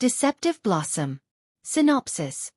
Deceptive Blossom. Synopsis.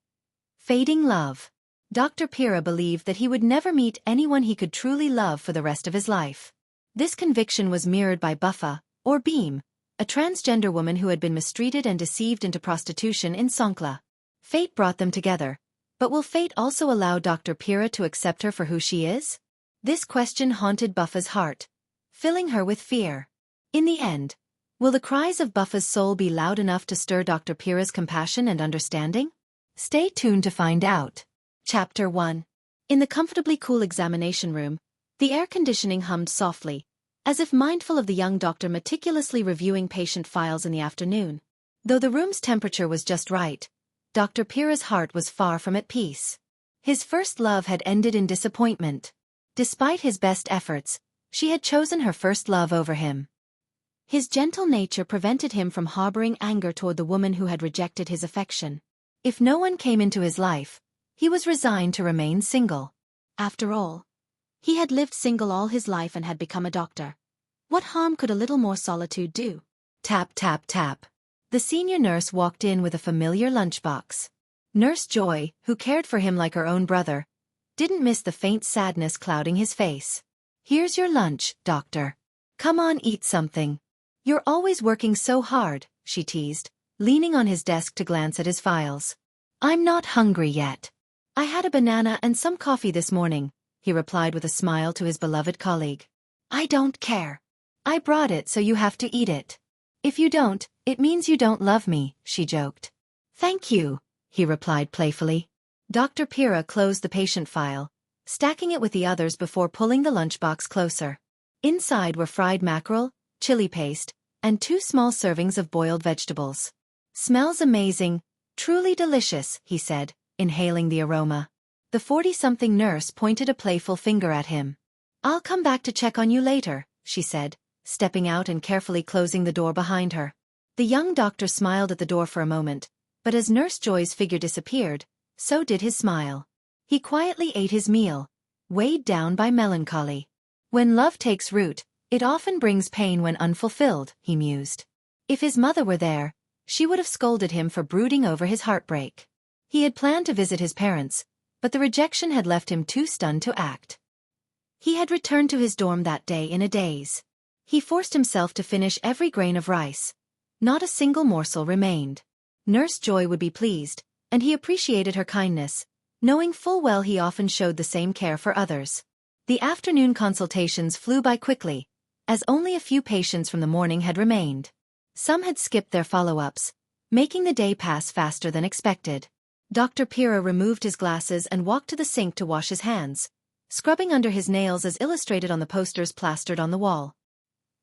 Fading love. Dr. Pira believed that he would never meet anyone he could truly love for the rest of his life. This conviction was mirrored by Buppha, or Beam, a transgender woman who had been mistreated and deceived into prostitution in Songkhla. Fate brought them together, but will fate also allow Dr. Pira to accept her for who she is? This question haunted Buffa's heart, filling her with fear. In the end, will the cries of Buffa's soul be loud enough to stir Dr. Pira's compassion and understanding? Stay tuned to find out. Chapter 1. In the comfortably cool examination room, the air conditioning hummed softly, as if mindful of the young doctor meticulously reviewing patient files in the afternoon. Though the room's temperature was just right, Dr. Pira's heart was far from at peace. His first love had ended in disappointment. Despite his best efforts, she had chosen her first love over him. His gentle nature prevented him from harboring anger toward the woman who had rejected his affection. If no one came into his life, he was resigned to remain single. After all, he had lived single all his life and had become a doctor. What harm could a little more solitude do? Tap, tap, tap. The senior nurse walked in with a familiar lunchbox. Nurse Joy, who cared for him like her own brother, didn't miss the faint sadness clouding his face. "Here's your lunch, doctor. Come on, eat something. You're always working so hard," she teased, leaning on his desk to glance at his files. "I'm not hungry yet. I had a banana and some coffee this morning," he replied with a smile to his beloved colleague. "I don't care. I brought it so you have to eat it. If you don't, it means you don't love me," she joked. "Thank you," he replied playfully. Dr. Pira closed the patient file, stacking it with the others before pulling the lunchbox closer. Inside were fried mackerel, chili paste, and 2 small servings of boiled vegetables. "Smells amazing, truly delicious," he said, inhaling the aroma. The 40-something nurse pointed a playful finger at him. "I'll come back to check on you later," she said, stepping out and carefully closing the door behind her. The young doctor smiled at the door for a moment, but as Nurse Joy's figure disappeared, so did his smile. He quietly ate his meal, weighed down by melancholy. When love takes root, it often brings pain when unfulfilled, he mused. If his mother were there, she would have scolded him for brooding over his heartbreak. He had planned to visit his parents, but the rejection had left him too stunned to act. He had returned to his dorm that day in a daze. He forced himself to finish every grain of rice. Not a single morsel remained. Nurse Joy would be pleased, and he appreciated her kindness, knowing full well he often showed the same care for others. The afternoon consultations flew by quickly, as only a few patients from the morning had remained. Some had skipped their follow-ups, making the day pass faster than expected. Dr. Pira removed his glasses and walked to the sink to wash his hands, scrubbing under his nails as illustrated on the posters plastered on the wall.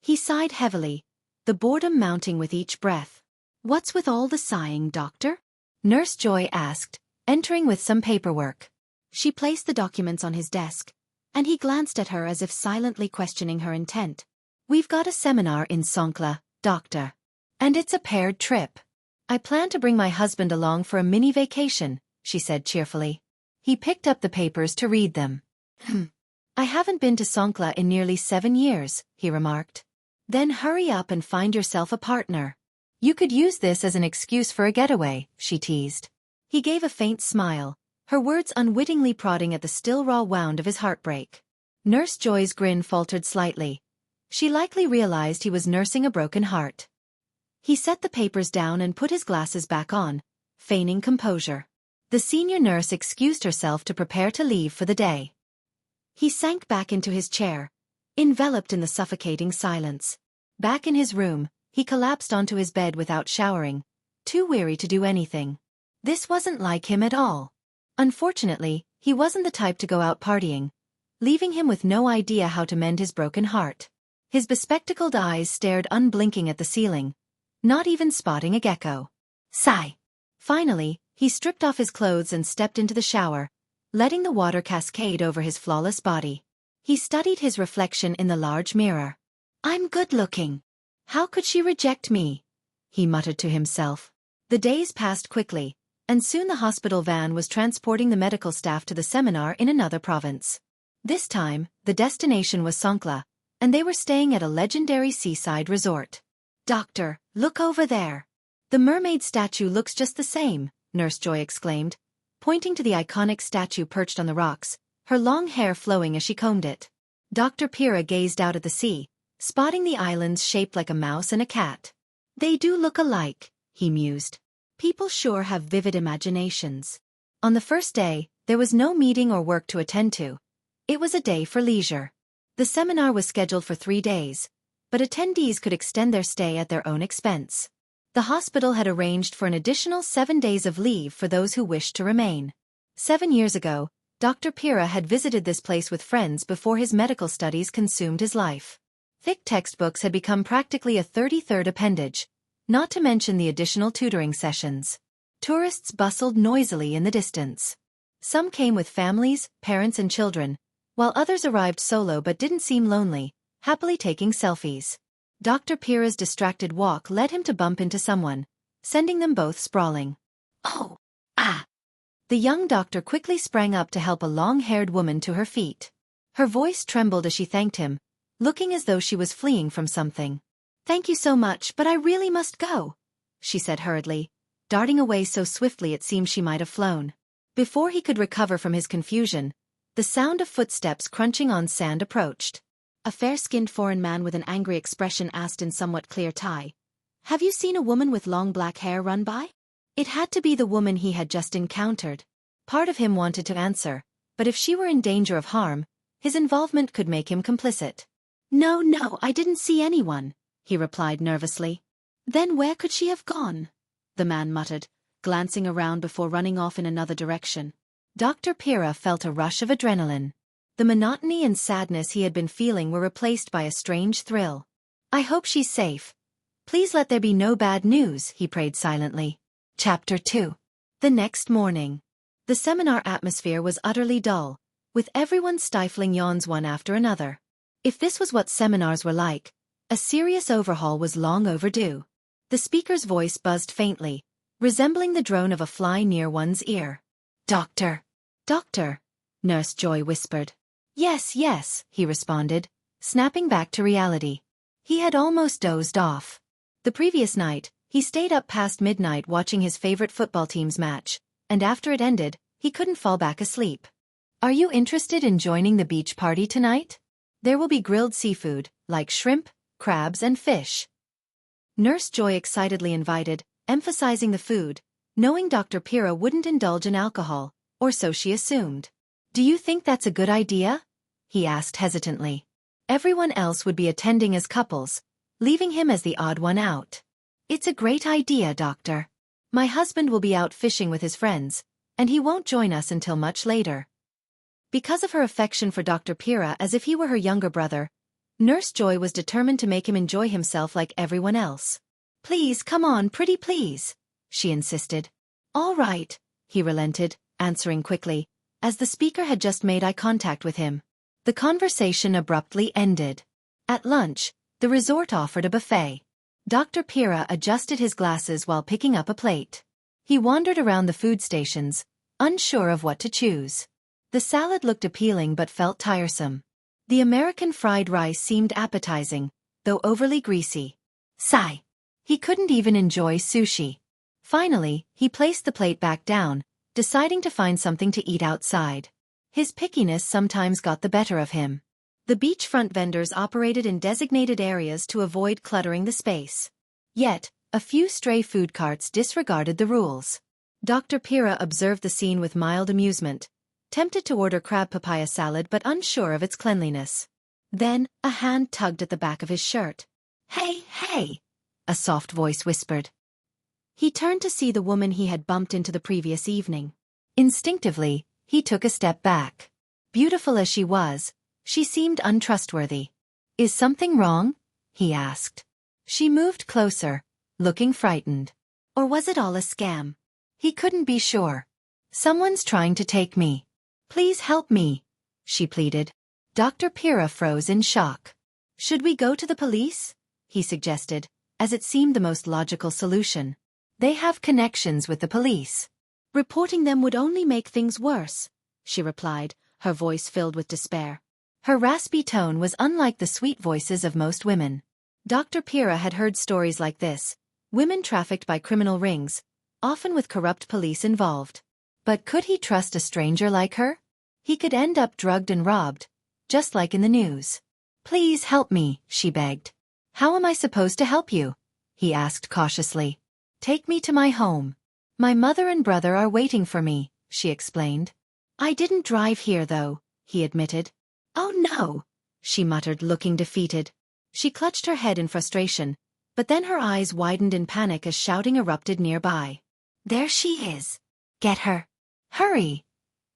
He sighed heavily, the boredom mounting with each breath. "What's with all the sighing, doctor?" Nurse Joy asked, entering with some paperwork. She placed the documents on his desk, and he glanced at her as if silently questioning her intent. "We've got a seminar in Songkhla, doctor. And it's a paired trip. I plan to bring my husband along for a mini vacation," she said cheerfully. He picked up the papers to read them. "I haven't been to Songkhla in nearly 7 years," he remarked. "Then hurry up and find yourself a partner. You could use this as an excuse for a getaway," she teased. He gave a faint smile, her words unwittingly prodding at the still raw wound of his heartbreak. Nurse Joy's grin faltered slightly. She likely realized he was nursing a broken heart. He set the papers down and put his glasses back on, feigning composure. The senior nurse excused herself to prepare to leave for the day. He sank back into his chair, enveloped in the suffocating silence. Back in his room, he collapsed onto his bed without showering, too weary to do anything. This wasn't like him at all. Unfortunately, he wasn't the type to go out partying, leaving him with no idea how to mend his broken heart. His bespectacled eyes stared unblinking at the ceiling, not even spotting a gecko. Sigh. Finally, he stripped off his clothes and stepped into the shower, letting the water cascade over his flawless body. He studied his reflection in the large mirror. "I'm good-looking. How could she reject me?" he muttered to himself. The days passed quickly, and soon the hospital van was transporting the medical staff to the seminar in another province. This time, the destination was Songkhla, and they were staying at a legendary seaside resort. "Doctor, look over there." The mermaid statue looks just the same, Nurse Joy exclaimed, pointing to the iconic statue perched on the rocks, her long hair flowing as she combed it. Dr. Pira gazed out at the sea, spotting the islands shaped like a mouse and a cat. They do look alike, he mused. People sure have vivid imaginations. On the first day, there was no meeting or work to attend to. It was a day for leisure. The seminar was scheduled for 3 days, but attendees could extend their stay at their own expense. The hospital had arranged for an additional 7 days of leave for those who wished to remain. 7 years ago, Dr. Pira had visited this place with friends before his medical studies consumed his life. Thick textbooks had become practically a 33rd appendage, not to mention the additional tutoring sessions. Tourists bustled noisily in the distance. Some came with families, parents and children, while others arrived solo but didn't seem lonely, happily taking selfies. Dr. Pira's distracted walk led him to bump into someone, sending them both sprawling. Oh! Ah! The young doctor quickly sprang up to help a long-haired woman to her feet. Her voice trembled as she thanked him, looking as though she was fleeing from something. "Thank you so much, but I really must go," she said hurriedly, darting away so swiftly it seemed she might have flown. Before he could recover from his confusion, the sound of footsteps crunching on sand approached. A fair-skinned foreign man with an angry expression asked in somewhat clear Thai, "Have you seen a woman with long black hair run by?" It had to be the woman he had just encountered. Part of him wanted to answer, but if she were in danger of harm, his involvement could make him complicit. No, I didn't see anyone," he replied nervously. "Then where could she have gone?" the man muttered, glancing around before running off in another direction. Dr. Pira felt a rush of adrenaline. The monotony and sadness he had been feeling were replaced by a strange thrill. "I hope she's safe. Please let there be no bad news," he prayed silently. Chapter 2. The next morning. The seminar atmosphere was utterly dull, with everyone stifling yawns one after another. If this was what seminars were like, a serious overhaul was long overdue. The speaker's voice buzzed faintly, resembling the drone of a fly near one's ear. Doctor, Nurse Joy whispered. Yes, he responded, snapping back to reality. He had almost dozed off. The previous night, he stayed up past midnight watching his favorite football team's match, and after it ended, he couldn't fall back asleep. "Are you interested in joining the beach party tonight? There will be grilled seafood, like shrimp, crabs and fish." Nurse Joy excitedly invited, emphasizing the food, knowing Dr. Pira wouldn't indulge in alcohol, or so she assumed. "Do you think that's a good idea?" he asked hesitantly. Everyone else would be attending as couples, leaving him as the odd one out. "It's a great idea, Doctor. My husband will be out fishing with his friends, and he won't join us until much later." Because of her affection for Dr. Pira as if he were her younger brother, Nurse Joy was determined to make him enjoy himself like everyone else. "Please, come on, pretty please," she insisted. "All right," he relented, answering quickly, as the speaker had just made eye contact with him. The conversation abruptly ended. At lunch, the resort offered a buffet. Dr. Pira adjusted his glasses while picking up a plate. He wandered around the food stations, unsure of what to choose. The salad looked appealing but felt tiresome. The American fried rice seemed appetizing, though overly greasy. Sigh. He couldn't even enjoy sushi. Finally, he placed the plate back down, deciding to find something to eat outside. His pickiness sometimes got the better of him. The beachfront vendors operated in designated areas to avoid cluttering the space. Yet, a few stray food carts disregarded the rules. Dr. Pira observed the scene with mild amusement, tempted to order crab papaya salad but unsure of its cleanliness. Then, a hand tugged at the back of his shirt. Hey, a soft voice whispered. He turned to see the woman he had bumped into the previous evening. Instinctively, he took a step back. Beautiful as she was, she seemed untrustworthy. "Is something wrong?" he asked. She moved closer, looking frightened. Or was it all a scam? He couldn't be sure. "Someone's trying to take me. Please help me," she pleaded. Dr. Pira froze in shock. "Should we go to the police?" he suggested, as it seemed the most logical solution. "They have connections with the police." "Reporting them would only make things worse," she replied, her voice filled with despair. Her raspy tone was unlike the sweet voices of most women. Dr. Pira had heard stories like this, Women trafficked by criminal rings, often with corrupt police involved. But could he trust a stranger like her? He could end up drugged and robbed, just like in the news. "Please help me," she begged. "How am I supposed to help you?" he asked cautiously. "Take me to my home. My mother and brother are waiting for me," she explained. "I didn't drive here though," he admitted. "Oh no," she muttered, looking defeated. She clutched her head in frustration, but then her eyes widened in panic as shouting erupted nearby. "There she is. Get her. Hurry!"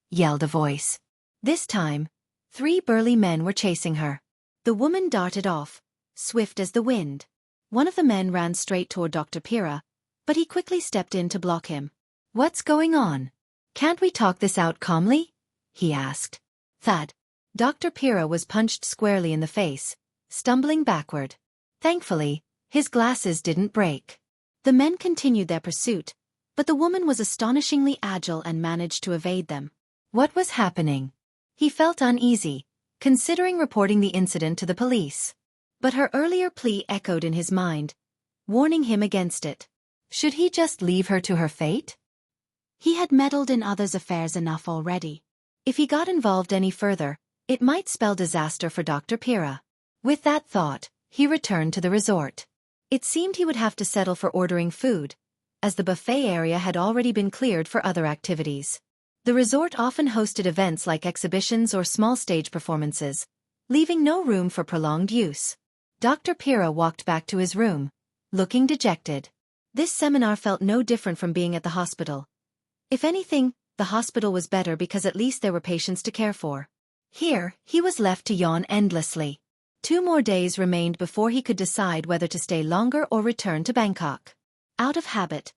yelled a voice. This time, 3 burly men were chasing her. The woman darted off, swift as the wind. One of the men ran straight toward Dr. Pira, but he quickly stepped in to block him. "What's going on? Can't we talk this out calmly?" he asked. Thud. Dr. Pira was punched squarely in the face, stumbling backward. Thankfully, his glasses didn't break. The men continued their pursuit, but the woman was astonishingly agile and managed to evade them. What was happening? He felt uneasy, considering reporting the incident to the police. But her earlier plea echoed in his mind, warning him against it. Should he just leave her to her fate? He had meddled in others' affairs enough already. If he got involved any further, it might spell disaster for Dr. Pira. With that thought, he returned to the resort. It seemed he would have to settle for ordering food, as the buffet area had already been cleared for other activities. The resort often hosted events like exhibitions or small stage performances, leaving no room for prolonged use. Dr. Pira walked back to his room, looking dejected. This seminar felt no different from being at the hospital. If anything, the hospital was better because at least there were patients to care for. Here, he was left to yawn endlessly. 2 more days remained before he could decide whether to stay longer or return to Bangkok. Out of habit,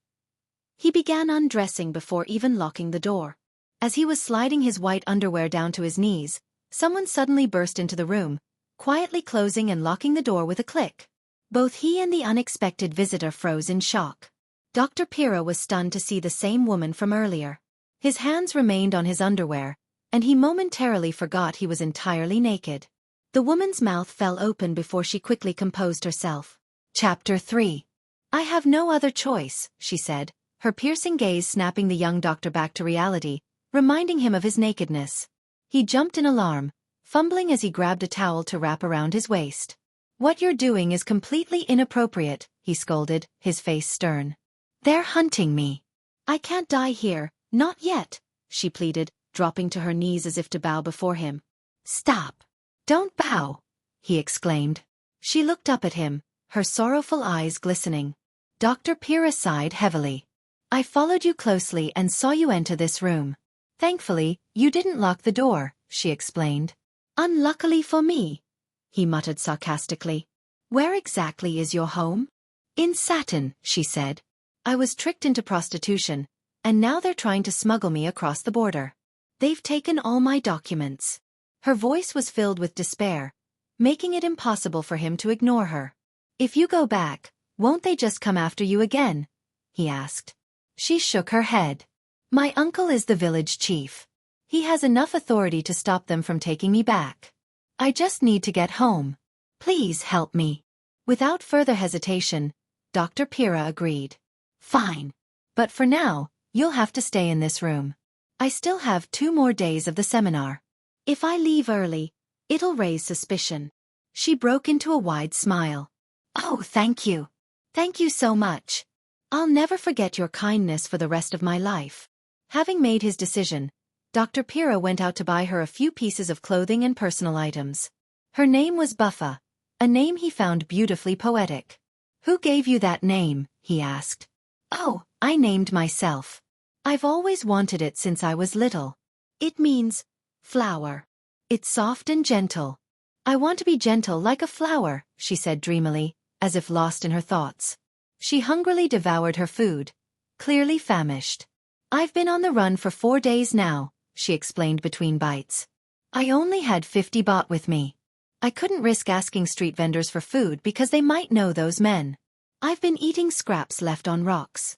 he began undressing before even locking the door. As he was sliding his white underwear down to his knees, someone suddenly burst into the room, quietly closing and locking the door with a click. Both he and the unexpected visitor froze in shock. Dr. Pira was stunned to see the same woman from earlier. His hands remained on his underwear, and he momentarily forgot he was entirely naked. The woman's mouth fell open before she quickly composed herself. Chapter 3. "I have no other choice," she said, her piercing gaze snapping the young doctor back to reality, reminding him of his nakedness. He jumped in alarm, fumbling as he grabbed a towel to wrap around his waist. "What you're doing is completely inappropriate," he scolded, his face stern. "They're hunting me. I can't die here, not yet," she pleaded, dropping to her knees as if to bow before him. "Stop. Don't bow," he exclaimed. She looked up at him, her sorrowful eyes glistening. Dr. Pira sighed heavily. "I followed you closely and saw you enter this room. Thankfully, you didn't lock the door," she explained. "Unluckily for me," he muttered sarcastically. "Where exactly is your home?" "In Saturn," she said. "I was tricked into prostitution, and now they're trying to smuggle me across the border. They've taken all my documents." Her voice was filled with despair, making it impossible for him to ignore her. "If you go back, won't they just come after you again?" he asked. She shook her head. "My uncle is the village chief. He has enough authority to stop them from taking me back. I just need to get home. Please help me." Without further hesitation, Dr. Pira agreed. "Fine. But for now, you'll have to stay in this room. I still have 2 more days of the seminar. If I leave early, it'll raise suspicion." She broke into a wide smile. "Oh, thank you. Thank you so much. I'll never forget your kindness for the rest of my life." Having made his decision, Dr. Pira went out to buy her a few pieces of clothing and personal items. Her name was Buppha, a name he found beautifully poetic. "Who gave you that name?" he asked. "Oh, I named myself. I've always wanted it since I was little. It means flower. It's soft and gentle. I want to be gentle like a flower," she said dreamily, as if lost in her thoughts. She hungrily devoured her food, clearly famished. "I've been on the run for 4 days now," she explained between bites. "I only had 50 baht with me. I couldn't risk asking street vendors for food because they might know those men. I've been eating scraps left on rocks."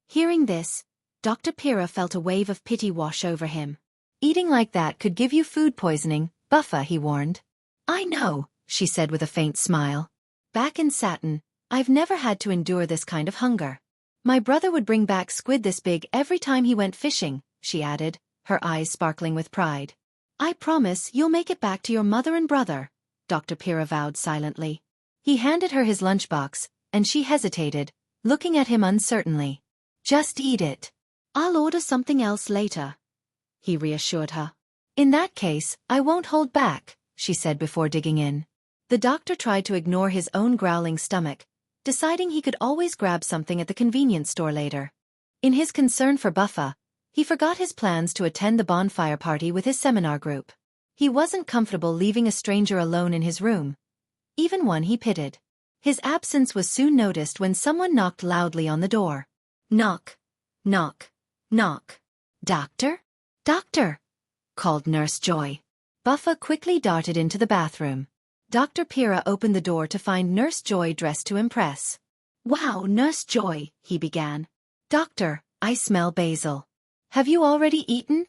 Hearing this, Dr. Pira felt a wave of pity wash over him. "Eating like that could give you food poisoning, Buppha," he warned. "I know," she said with a faint smile. Back in Saturn, I've never had to endure this kind of hunger. My brother would bring back squid this big every time he went fishing, she added, her eyes sparkling with pride. I promise you'll make it back to your mother and brother, Dr. Pira vowed silently. He handed her his lunchbox, and she hesitated, looking at him uncertainly. Just eat it. I'll order something else later, he reassured her. In that case, I won't hold back, she said before digging in. The doctor tried to ignore his own growling stomach, deciding he could always grab something at the convenience store later. In his concern for Buppha, he forgot his plans to attend the bonfire party with his seminar group. He wasn't comfortable leaving a stranger alone in his room, even one he pitied. His absence was soon noticed when someone knocked loudly on the door. Knock, knock, knock. Doctor? Doctor, called Nurse Joy. Buppha quickly darted into the bathroom. Dr. Pira opened the door to find Nurse Joy dressed to impress. Wow, Nurse Joy, he began. Doctor, I smell basil. Have you already eaten?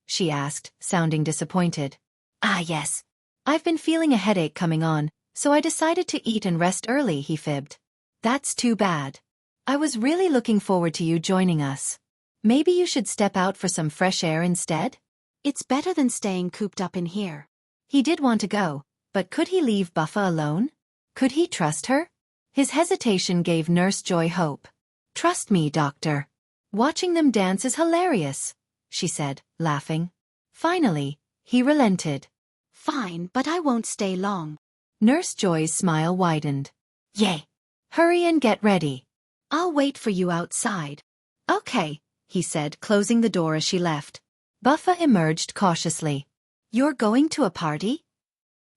She asked, sounding disappointed. Ah yes. I've been feeling a headache coming on, so I decided to eat and rest early, he fibbed. That's too bad. I was really looking forward to you joining us. Maybe you should step out for some fresh air instead? It's better than staying cooped up in here. He did want to go, but could he leave Buppha alone? Could he trust her? His hesitation gave Nurse Joy hope. Trust me, doctor. Watching them dance is hilarious, she said, laughing. Finally, he relented. Fine, but I won't stay long. Nurse Joy's smile widened. Yay. Hurry and get ready. I'll wait for you outside. Okay, he said, closing the door as she left. Buppha emerged cautiously. You're going to a party?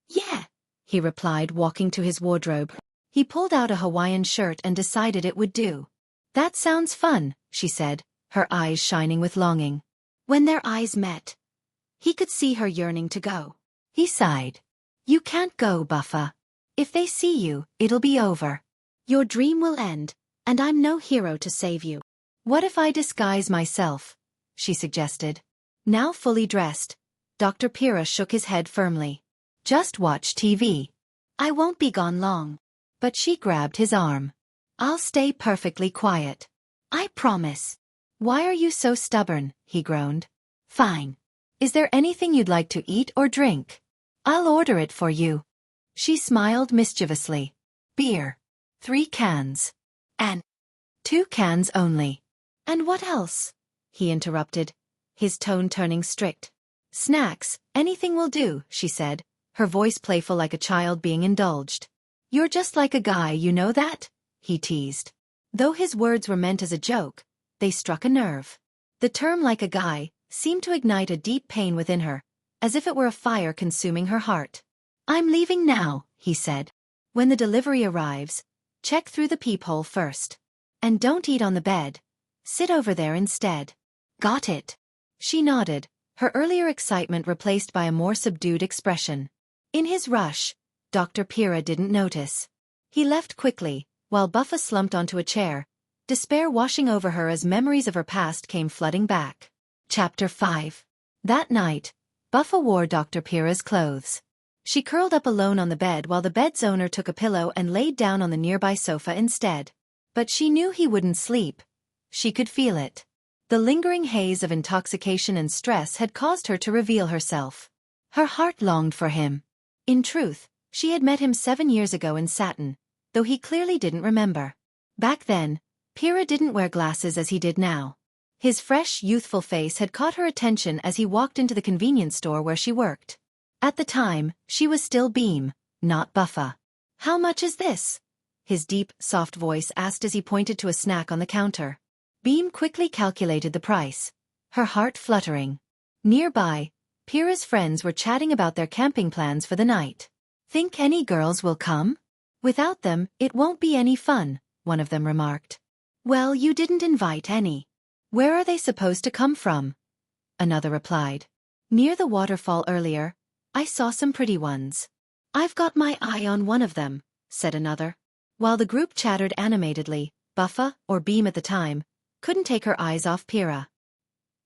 Yeah, he replied, walking to his wardrobe. He pulled out a Hawaiian shirt and decided it would do. That sounds fun, she said, her eyes shining with longing. When their eyes met, he could see her yearning to go. He sighed. You can't go, Buppha. If they see you, it'll be over. Your dream will end, and I'm no hero to save you. What if I disguise myself? She suggested. Now fully dressed, Dr. Pira shook his head firmly. Just watch TV. I won't be gone long. But she grabbed his arm. I'll stay perfectly quiet. I promise. Why are you so stubborn? He groaned. Fine. Is there anything you'd like to eat or drink? I'll order it for you. She smiled mischievously. Beer. 3 cans. And 2 cans only. And what else? He interrupted, his tone turning strict. Snacks, anything will do, she said, her voice playful like a child being indulged. You're just like a guy, you know that? He teased. Though his words were meant as a joke, they struck a nerve. The term like a guy seemed to ignite a deep pain within her, as if it were a fire consuming her heart. I'm leaving now, he said. When the delivery arrives, check through the peephole first. And don't eat on the bed. Sit over there instead. Got it. She nodded, her earlier excitement replaced by a more subdued expression. In his rush, Dr. Pira didn't notice. He left quickly, while Buppha slumped onto a chair, despair washing over her as memories of her past came flooding back. Chapter 5. That night, Buppha wore Dr. Pira's clothes. She curled up alone on the bed while the bed's owner took a pillow and laid down on the nearby sofa instead. But she knew he wouldn't sleep. She could feel it. The lingering haze of intoxication and stress had caused her to reveal herself. Her heart longed for him. In truth, she had met him 7 years ago in Satin, though he clearly didn't remember. Back then, Pira didn't wear glasses as he did now. His fresh, youthful face had caught her attention as he walked into the convenience store where she worked. At the time, she was still Beam, not Buppha. How much is this? His deep, soft voice asked as he pointed to a snack on the counter. Beam quickly calculated the price, her heart fluttering. Nearby, Pira's friends were chatting about their camping plans for the night. Think any girls will come? Without them, it won't be any fun, one of them remarked. Well, you didn't invite any. Where are they supposed to come from? Another replied. Near the waterfall earlier, I saw some pretty ones. I've got my eye on one of them, said another. While the group chattered animatedly, Buppha, or Beam at the time, couldn't take her eyes off Pira.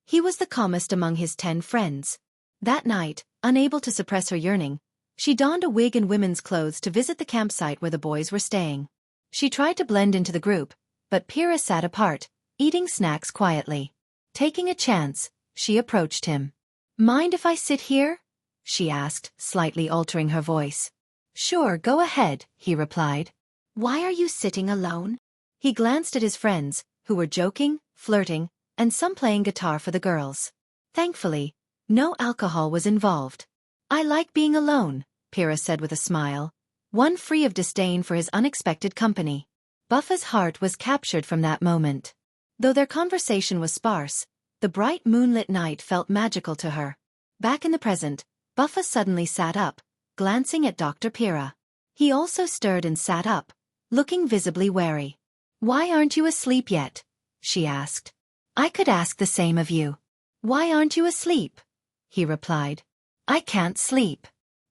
He was the calmest among his 10 friends. That night, unable to suppress her yearning, she donned a wig and women's clothes to visit the campsite where the boys were staying. She tried to blend into the group, but Pira sat apart, eating snacks quietly. Taking a chance, she approached him. "Mind if I sit here?" she asked, slightly altering her voice. "Sure, go ahead," he replied. "Why are you sitting alone?" He glanced at his friends, who were joking, flirting, and some playing guitar for the girls. Thankfully, no alcohol was involved. "I like being alone," Pira said with a smile, one free of disdain for his unexpected company. Buffa's heart was captured from that moment. Though their conversation was sparse, the bright moonlit night felt magical to her. Back in the present, Buppha suddenly sat up, glancing at Dr. Pira. He also stirred and sat up, looking visibly wary. "Why aren't you asleep yet?" she asked. "I could ask the same of you." "Why aren't you asleep?" he replied. "I can't sleep.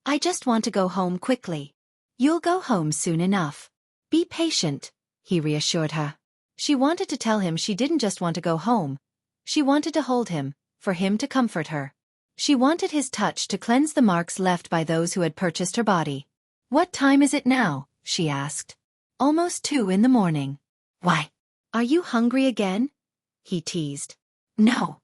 I just want to go home quickly." "You'll go home soon enough. Be patient," he reassured her. She wanted to tell him she didn't just want to go home. She wanted to hold him, for him to comfort her. She wanted his touch to cleanse the marks left by those who had purchased her body. "What time is it now?" she asked. "Almost 2 in the morning." "Why? Are you hungry again?" he teased. "No.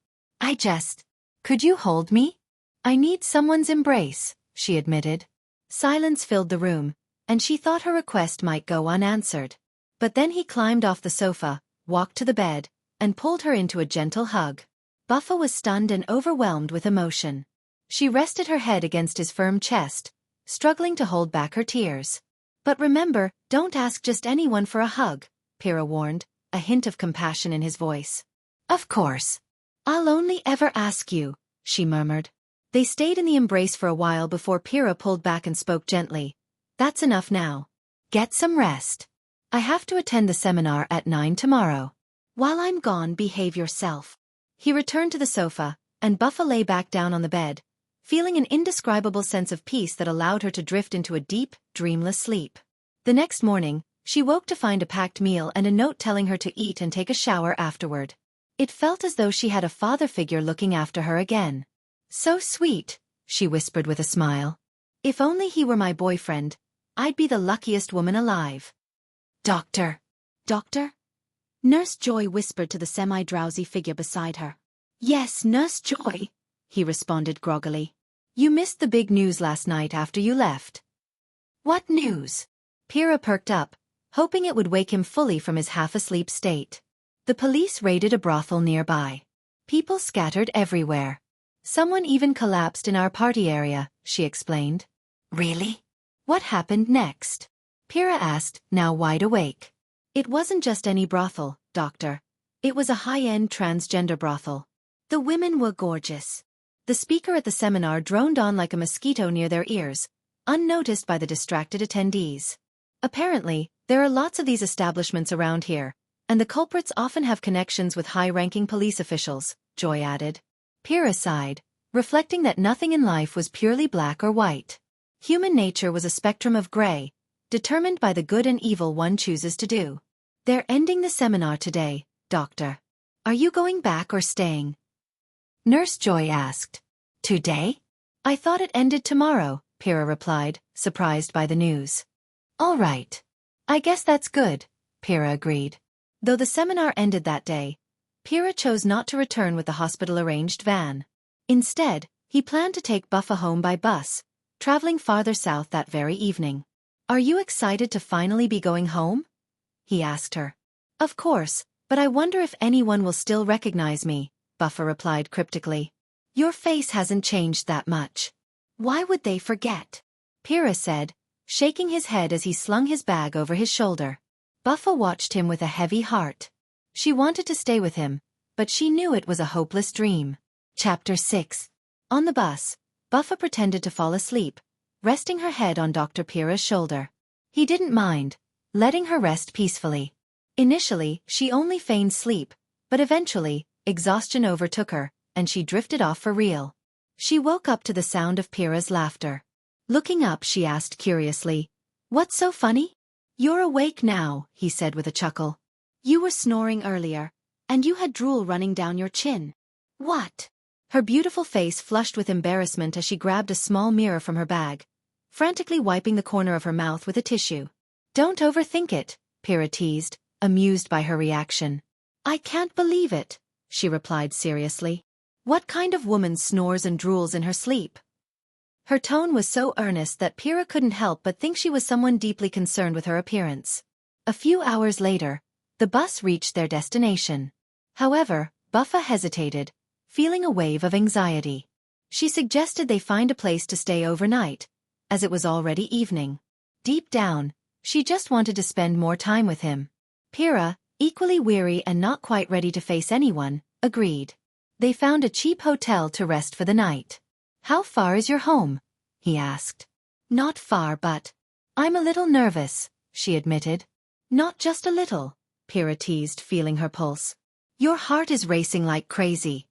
Could you hold me?" "I need someone's embrace," she admitted. Silence filled the room, and she thought her request might go unanswered. But then he climbed off the sofa, walked to the bed, and pulled her into a gentle hug. Buppha was stunned and overwhelmed with emotion. She rested her head against his firm chest, struggling to hold back her tears. "But remember, don't ask just anyone for a hug," Pira warned, a hint of compassion in his voice. "Of course. I'll only ever ask you," she murmured. They stayed in the embrace for a while before Pira pulled back and spoke gently. "That's enough now. Get some rest. I have to attend the seminar at 9 tomorrow. While I'm gone, behave yourself." He returned to the sofa, and Buppha lay back down on the bed, feeling an indescribable sense of peace that allowed her to drift into a deep, dreamless sleep. The next morning, she woke to find a packed meal and a note telling her to eat and take a shower afterward. It felt as though she had a father figure looking after her again. "So sweet," she whispered with a smile. "If only he were my boyfriend, I'd be the luckiest woman alive." "Doctor." "Doctor?" Nurse Joy whispered to the semi-drowsy figure beside her. "Yes, Nurse Joy," he responded groggily. "You missed the big news last night after you left." "What news?" Pira perked up, hoping it would wake him fully from his half-asleep state. "The police raided a brothel nearby. People scattered everywhere. Someone even collapsed in our party area," she explained. "Really? What happened next?" Pira asked, now wide awake. "It wasn't just any brothel, doctor. It was a high-end transgender brothel. The women were gorgeous." The speaker at the seminar droned on like a mosquito near their ears, unnoticed by the distracted attendees. "Apparently, there are lots of these establishments around here, and the culprits often have connections with high-ranking police officials," Joy added. Pira sighed, reflecting that nothing in life was purely black or white. Human nature was a spectrum of gray, determined by the good and evil one chooses to do. "They're ending the seminar today, doctor. Are you going back or staying?" Nurse Joy asked. "Today? I thought it ended tomorrow," Pira replied, surprised by the news. "All right. I guess that's good," Pira agreed. Though the seminar ended that day, Pira chose not to return with the hospital-arranged van. Instead, he planned to take Buppha home by bus, traveling farther south that very evening. "Are you excited to finally be going home?" he asked her. "Of course, but I wonder if anyone will still recognize me," Buppha replied cryptically. "Your face hasn't changed that much. Why would they forget?" Pira said, shaking his head as he slung his bag over his shoulder. Buppha watched him with a heavy heart. She wanted to stay with him, but she knew it was a hopeless dream. Chapter 6. On the bus, Buppha pretended to fall asleep, resting her head on Dr. Pira's shoulder. He didn't mind, letting her rest peacefully. Initially, she only feigned sleep, but eventually, exhaustion overtook her, and she drifted off for real. She woke up to the sound of Pira's laughter. Looking up, she asked curiously, "What's so funny?" "You're awake now," he said with a chuckle. "You were snoring earlier, and you had drool running down your chin." "What?" Her beautiful face flushed with embarrassment as she grabbed a small mirror from her bag, frantically wiping the corner of her mouth with a tissue. "Don't overthink it," Pira teased, amused by her reaction. I can't believe it, she replied seriously. What kind of woman snores and drools in her sleep? Her tone was so earnest that Pira couldn't help but think she was someone deeply concerned with her appearance. A few hours later, the bus reached their destination. However, Buppha hesitated, feeling a wave of anxiety. She suggested they find a place to stay overnight, as it was already evening. Deep down, she just wanted to spend more time with him. Pira, equally weary and not quite ready to face anyone, agreed. They found a cheap hotel to rest for the night. How far is your home? He asked. Not far, but I'm a little nervous, she admitted. Not just a little, Pira teased, feeling her pulse. Your heart is racing like crazy.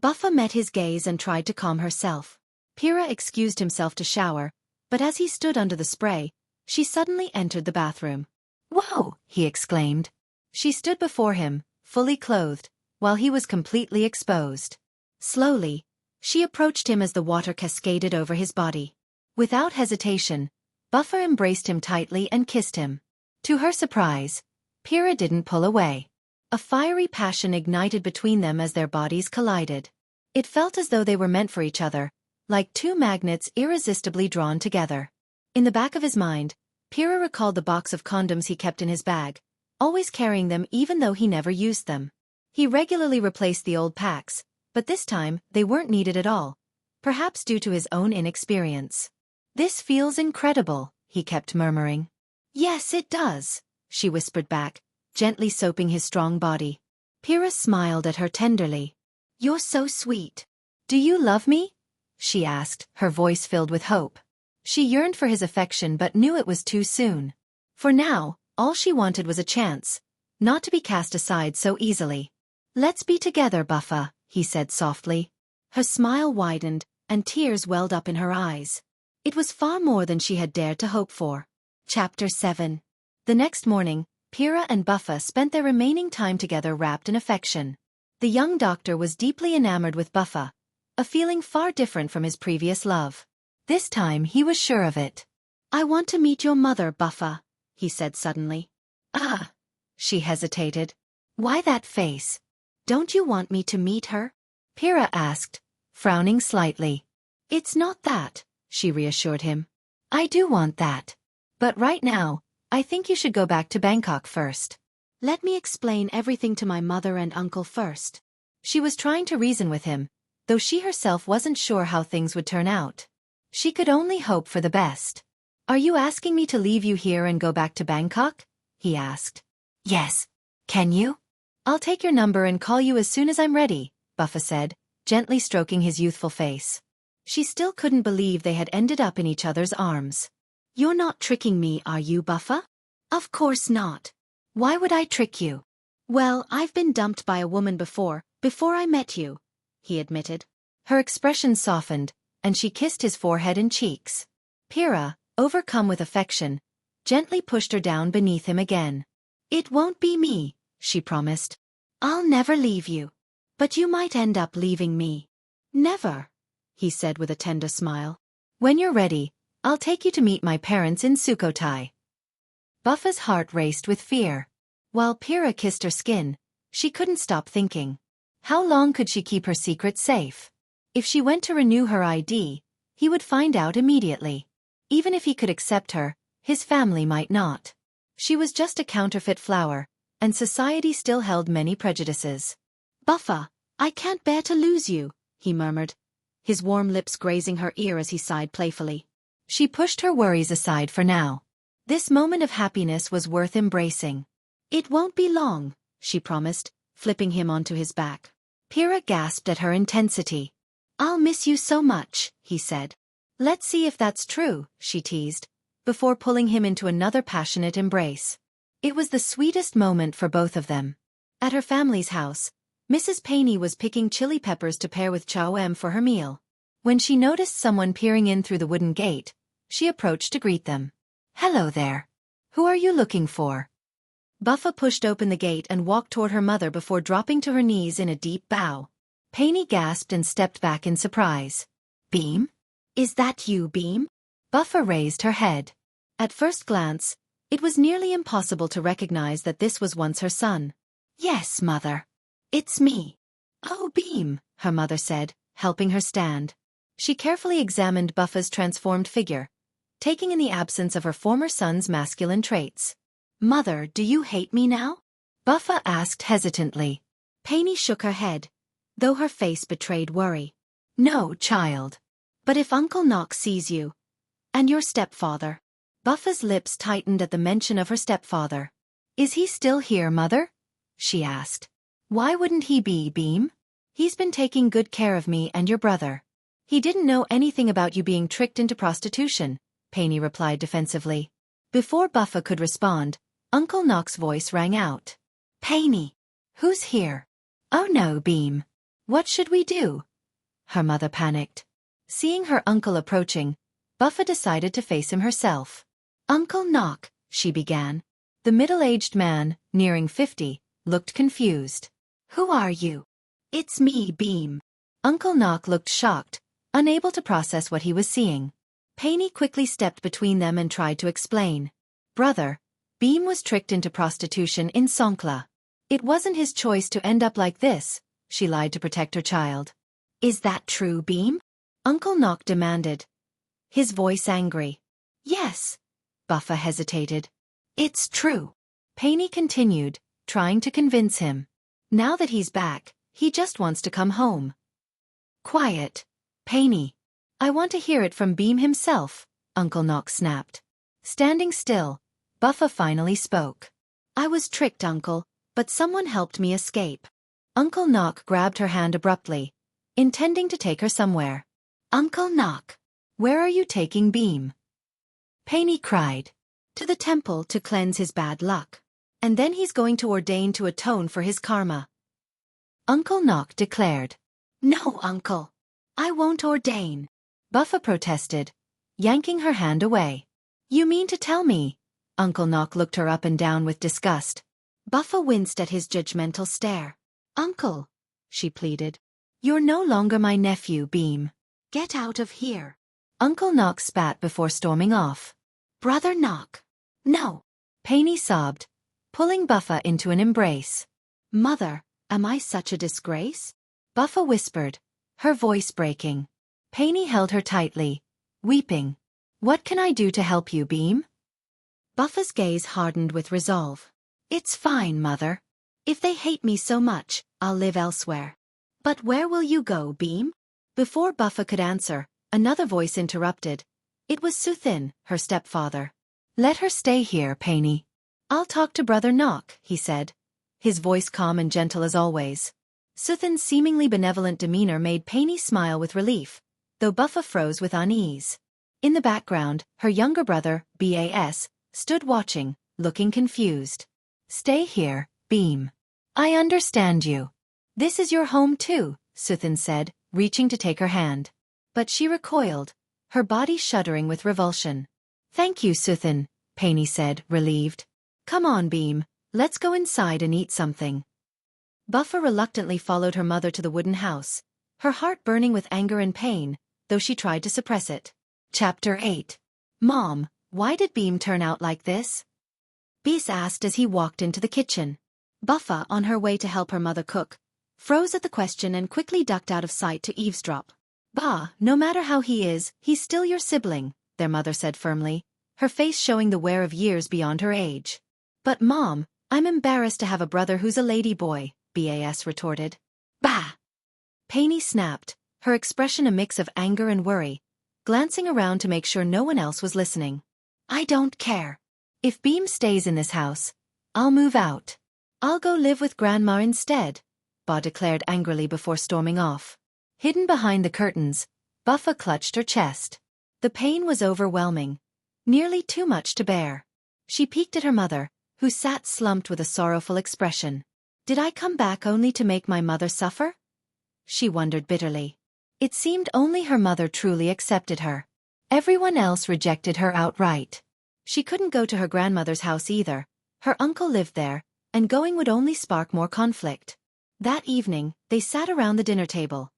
Buppha met his gaze and tried to calm herself. Pira excused himself to shower, but as he stood under the spray, she suddenly entered the bathroom. Whoa, he exclaimed. She stood before him, fully clothed, while he was completely exposed. Slowly, she approached him as the water cascaded over his body. Without hesitation, Buppha embraced him tightly and kissed him. To her surprise, Pira didn't pull away. A fiery passion ignited between them as their bodies collided. It felt as though they were meant for each other, like two magnets irresistibly drawn together. In the back of his mind, Pira recalled the box of condoms he kept in his bag, always carrying them even though he never used them. He regularly replaced the old packs, but this time they weren't needed at all, perhaps due to his own inexperience. This feels incredible, he kept murmuring. Yes, it does, she whispered back, gently soaping his strong body. Pira smiled at her tenderly. You're so sweet. Do you love me? She asked, her voice filled with hope. She yearned for his affection but knew it was too soon. For now, all she wanted was a chance, not to be cast aside so easily. Let's be together, Buppha, he said softly. Her smile widened, and tears welled up in her eyes. It was far more than she had dared to hope for. Chapter 7. The next morning, Pira and Buppha spent their remaining time together wrapped in affection. The young doctor was deeply enamored with Buppha, a feeling far different from his previous love. This time he was sure of it. I want to meet your mother, Buppha, he said suddenly. Ah, she hesitated. Why that face? Don't you want me to meet her? Pira asked, frowning slightly. It's not that, she reassured him. I do want that. But right now, I think you should go back to Bangkok first. Let me explain everything to my mother and uncle first. She was trying to reason with him, though she herself wasn't sure how things would turn out. She could only hope for the best. Are you asking me to leave you here and go back to Bangkok? He asked. Yes. Can you? I'll take your number and call you as soon as I'm ready, Buppha said, gently stroking his youthful face. She still couldn't believe they had ended up in each other's arms. You're not tricking me, are you, Buppha? Of course not. Why would I trick you? Well, I've been dumped by a woman before I met you, he admitted. Her expression softened, and she kissed his forehead and cheeks. Pira, overcome with affection, gently pushed her down beneath him again. It won't be me, she promised. I'll never leave you. But you might end up leaving me. Never, he said with a tender smile. When you're ready, I'll take you to meet my parents in Sukhothai. Buppha's heart raced with fear. While Pira kissed her skin, she couldn't stop thinking. How long could she keep her secret safe? If she went to renew her ID, he would find out immediately. Even if he could accept her, his family might not. She was just a counterfeit flower, and society still held many prejudices. Buppha, I can't bear to lose you, he murmured, his warm lips grazing her ear as he sighed playfully. She pushed her worries aside for now. This moment of happiness was worth embracing. It won't be long, she promised, flipping him onto his back. Pira gasped at her intensity. I'll miss you so much, he said. Let's see if that's true, she teased, before pulling him into another passionate embrace. It was the sweetest moment for both of them. At her family's house, Mrs. Payne was picking chili peppers to pair with chow em for her meal. When she noticed someone peering in through the wooden gate, she approached to greet them. Hello there. Who are you looking for? Buppha pushed open the gate and walked toward her mother before dropping to her knees in a deep bow. Payne gasped and stepped back in surprise. Beam? Is that you, Beam? Buppha raised her head. At first glance, It was nearly impossible to recognize that this was once her son. "Yes, mother. It's me." "Oh, Beam," her mother said, helping her stand. She carefully examined Buppha's transformed figure, taking in the absence of her former son's masculine traits. "Mother, do you hate me now?" Buppha asked hesitantly. Penny shook her head, though her face betrayed worry. "No, child. But if Uncle Knox sees you, and your stepfather..." Buffa's lips tightened at the mention of her stepfather. "Is he still here, Mother?" she asked. "Why wouldn't he be, Beam? He's been taking good care of me and your brother." "He didn't know anything about you being tricked into prostitution," Penny replied defensively. Before Buffa could respond, Uncle Knock's voice rang out. "Penny! Who's here?" "Oh no, Beam. What should we do?" Her mother panicked. Seeing her uncle approaching, Buffa decided to face him herself. "Uncle Knock," she began. The middle-aged man, nearing 50, looked confused. "Who are you?" "It's me, Beam." Uncle Knock looked shocked, unable to process what he was seeing. Penny quickly stepped between them and tried to explain. "Brother, Beam was tricked into prostitution in Songkhla. It wasn't his choice to end up like this," she lied to protect her child. "Is that true, Beam?" Uncle Knock demanded, his voice angry. "Yes." Buffa hesitated. "It's true," Penny continued, trying to convince him. "Now that he's back, he just wants to come home." "Quiet, Penny. I want to hear it from Beam himself," Uncle Knock snapped. Standing still, Buffa finally spoke. "I was tricked, Uncle, but someone helped me escape." Uncle Knock grabbed her hand abruptly, intending to take her somewhere. "Uncle Knock, where are you taking Beam?" Penny cried. "To the temple to cleanse his bad luck. And then he's going to ordain to atone for his karma," Uncle Knock declared. "No, Uncle. I won't ordain," Buffa protested, yanking her hand away. "You mean to tell me?" Uncle Knock looked her up and down with disgust. Buffa winced at his judgmental stare. "Uncle," she pleaded. "You're no longer my nephew, Beam. Get out of here." Uncle Knock spat before storming off. "Brother Knock." "No," Penny sobbed, pulling Buffa into an embrace. "Mother, am I such a disgrace?" Buffa whispered, her voice breaking. Penny held her tightly, weeping. "What can I do to help you, Beam?" Buffa's gaze hardened with resolve. "It's fine, Mother. If they hate me so much, I'll live elsewhere." "But where will you go, Beam?" Before Buffa could answer, another voice interrupted. It was Suthin, her stepfather. "Let her stay here, Penny. I'll talk to Brother Knock," he said, his voice calm and gentle as always. Suthin's seemingly benevolent demeanor made Penny smile with relief, though Buffa froze with unease. In the background, her younger brother, Bas, stood watching, looking confused. "Stay here, Beam. I understand you. This is your home too," Suthin said, reaching to take her hand. But she recoiled, her body shuddering with revulsion. "Thank you, Suthin," Penny said, relieved. "Come on, Beam, let's go inside and eat something." Buffa reluctantly followed her mother to the wooden house, her heart burning with anger and pain, though she tried to suppress it. Chapter 8. "Mom, why did Beam turn out like this?" Bes asked as he walked into the kitchen. Buffa, on her way to help her mother cook, froze at the question and quickly ducked out of sight to eavesdrop. "Bah, no matter how he is, he's still your sibling," their mother said firmly, her face showing the wear of years beyond her age. "But Mom, I'm embarrassed to have a brother who's a lady boy," Bas retorted. "Bah!" Penny snapped, her expression a mix of anger and worry, glancing around to make sure no one else was listening. "I don't care. If Beam stays in this house, I'll move out. I'll go live with Grandma instead," Ba declared angrily before storming off. Hidden behind the curtains, Buffa clutched her chest. The pain was overwhelming, nearly too much to bear. She peeked at her mother, who sat slumped with a sorrowful expression. "Did I come back only to make my mother suffer?" she wondered bitterly. It seemed only her mother truly accepted her. Everyone else rejected her outright. She couldn't go to her grandmother's house either. Her uncle lived there, and going would only spark more conflict. That evening, they sat around the dinner table.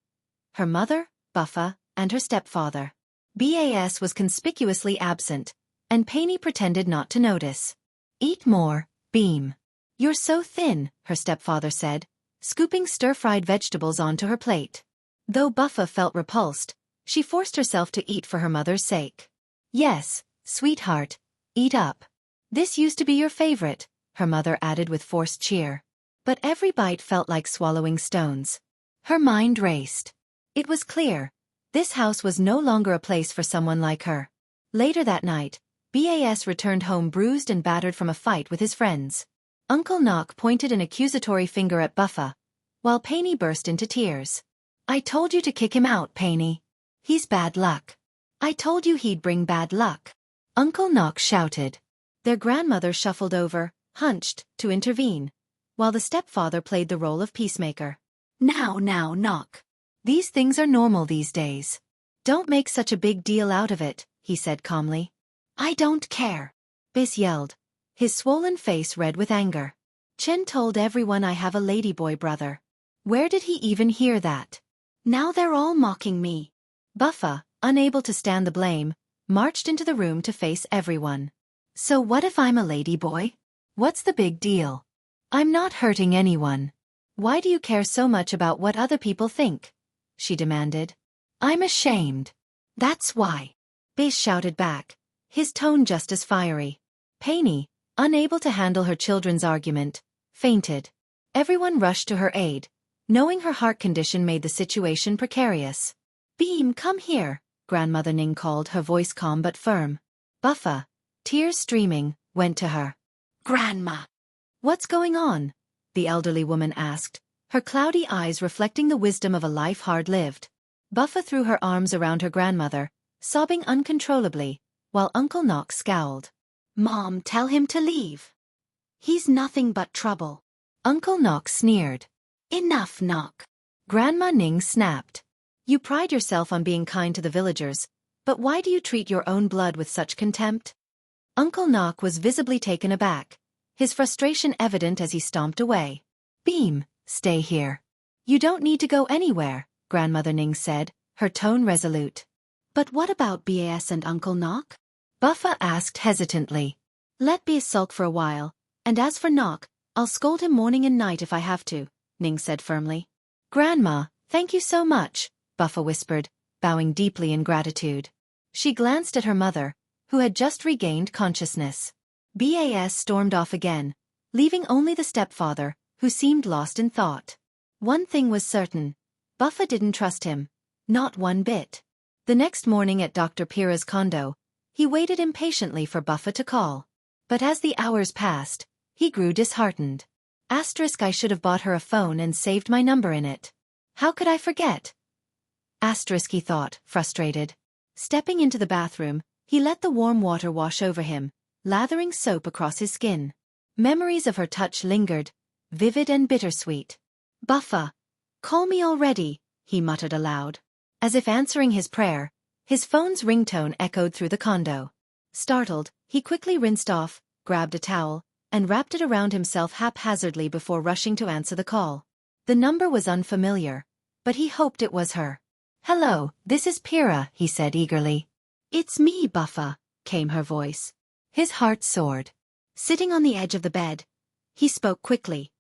Her mother, Buffa, and her stepfather. Bas was conspicuously absent, and Penny pretended not to notice. Eat more, Beam. You're so thin, her stepfather said, scooping stir-fried vegetables onto her plate. Though Buppha felt repulsed, she forced herself to eat for her mother's sake. Yes, sweetheart, eat up. This used to be your favorite, her mother added with forced cheer. But every bite felt like swallowing stones. Her mind raced. It was clear. This house was no longer a place for someone like her. Later that night, Bas returned home bruised and battered from a fight with his friends. Uncle Knock pointed an accusatory finger at Buppha, while Painey burst into tears. I told you to kick him out, Painey. He's bad luck. I told you he'd bring bad luck. Uncle Knock shouted. Their grandmother shuffled over, hunched, to intervene, while the stepfather played the role of peacemaker. Now, Knock. These things are normal these days. Don't make such a big deal out of it, he said calmly. I don't care. Bis yelled, his swollen face red with anger. Chen told everyone I have a ladyboy brother. Where did he even hear that? Now they're all mocking me. Buppha, unable to stand the blame, marched into the room to face everyone. So what if I'm a ladyboy? What's the big deal? I'm not hurting anyone. Why do you care so much about what other people think? She demanded. I'm ashamed. That's why. Bis shouted back, his tone just as fiery. Painey, unable to handle her children's argument, fainted. Everyone rushed to her aid, knowing her heart condition made the situation precarious. Beam, come here, Grandmother Ning called, her voice calm but firm. Buppha, tears streaming, went to her. Grandma. What's going on? The elderly woman asked, her cloudy eyes reflecting the wisdom of a life hard lived. Buppha threw her arms around her grandmother, sobbing uncontrollably, while Uncle Knock scowled. Mom, tell him to leave. He's nothing but trouble. Uncle Knock sneered. Enough, Knock. Grandma Ning snapped. You pride yourself on being kind to the villagers, but why do you treat your own blood with such contempt? Uncle Knock was visibly taken aback, his frustration evident as he stomped away. Beam, stay here. You don't need to go anywhere, Grandmother Ning said, her tone resolute. But what about Bas and Uncle Knock? Buppha asked hesitantly. Let Bas sulk for a while, and as for Knock, I'll scold him morning and night if I have to, Ning said firmly. Grandma, thank you so much, Buppha whispered, bowing deeply in gratitude. She glanced at her mother, who had just regained consciousness. Bas stormed off again, leaving only the stepfather, who seemed lost in thought. One thing was certain. Buppha didn't trust him. Not one bit. The next morning at Dr. Pira's condo, he waited impatiently for Buppha to call. But as the hours passed, he grew disheartened. I should have bought her a phone and saved my number in it. How could I forget? He thought, frustrated. Stepping into the bathroom, he let the warm water wash over him, lathering soap across his skin. Memories of her touch lingered, vivid and bittersweet. Buppha, call me already, he muttered aloud. As if answering his prayer, his phone's ringtone echoed through the condo. Startled, he quickly rinsed off, grabbed a towel, and wrapped it around himself haphazardly before rushing to answer the call. The number was unfamiliar, but he hoped it was her. Hello, this is Pira, he said eagerly. It's me, Buppha, came her voice. His heart soared. Sitting on the edge of the bed, he spoke quickly,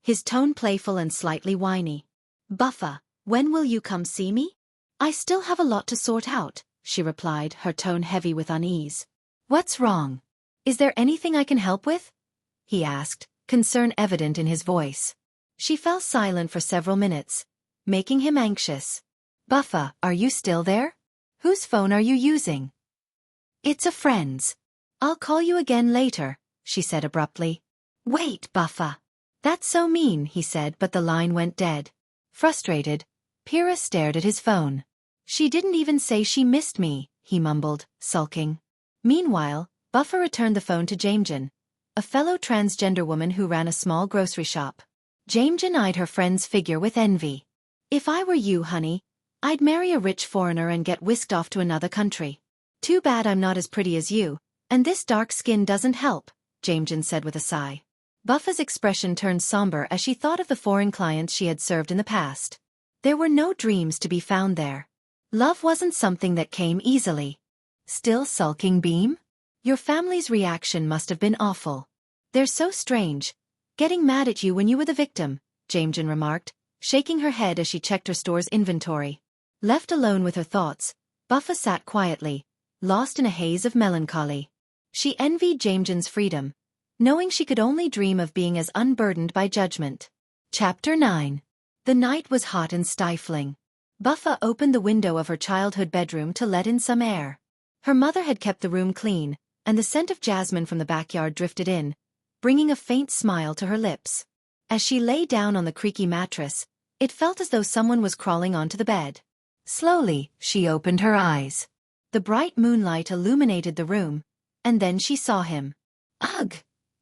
his tone playful and slightly whiny. Buppha, when will you come see me? I still have a lot to sort out, she replied, her tone heavy with unease. What's wrong? Is there anything I can help with? He asked, concern evident in his voice. She fell silent for several minutes, making him anxious. Buppha, are you still there? Whose phone are you using? It's a friend's. I'll call you again later, she said abruptly. Wait, Buppha. That's so mean, he said, but the line went dead. Frustrated, Pira stared at his phone. She didn't even say she missed me, he mumbled, sulking. Meanwhile, Buppha returned the phone to Jamjin, a fellow transgender woman who ran a small grocery shop. Jamjin eyed her friend's figure with envy. If I were you, honey, I'd marry a rich foreigner and get whisked off to another country. Too bad I'm not as pretty as you, and this dark skin doesn't help, Jamjin said with a sigh. Buffa's expression turned somber as she thought of the foreign clients she had served in the past. There were no dreams to be found there. Love wasn't something that came easily. Still sulking, Beam? Your family's reaction must have been awful. They're so strange. Getting mad at you when you were the victim, Jamjin remarked, shaking her head as she checked her store's inventory. Left alone with her thoughts, Buppha sat quietly, lost in a haze of melancholy. She envied Jamjin's freedom, knowing she could only dream of being as unburdened by judgment. Chapter 9. The night was hot and stifling. Buppha opened the window of her childhood bedroom to let in some air. Her mother had kept the room clean, and the scent of jasmine from the backyard drifted in, bringing a faint smile to her lips. As she lay down on the creaky mattress, it felt as though someone was crawling onto the bed. Slowly, she opened her eyes. The bright moonlight illuminated the room, and then she saw him. "Ugh!"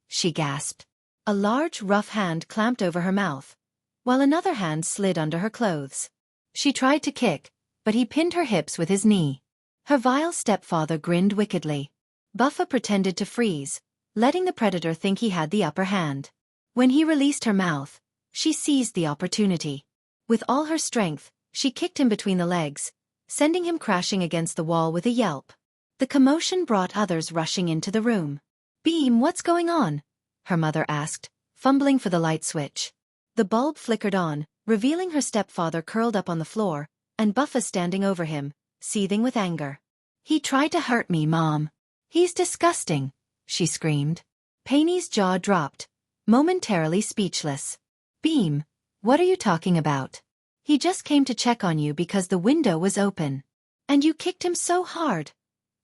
she gasped. A large, rough hand clamped over her mouth, while another hand slid under her clothes. She tried to kick, but he pinned her hips with his knee. Her vile stepfather grinned wickedly. Buppha pretended to freeze, letting the predator think he had the upper hand. When he released her mouth, she seized the opportunity. With all her strength, she kicked him between the legs, sending him crashing against the wall with a yelp. The commotion brought others rushing into the room. "Beam, what's going on?" her mother asked, fumbling for the light switch. The bulb flickered on, revealing her stepfather curled up on the floor, and Buppha standing over him, seething with anger. "He tried to hurt me, Mom. He's disgusting," she screamed. Painie's jaw dropped, momentarily speechless. "Beam, what are you talking about? He just came to check on you because the window was open. And you kicked him so hard,"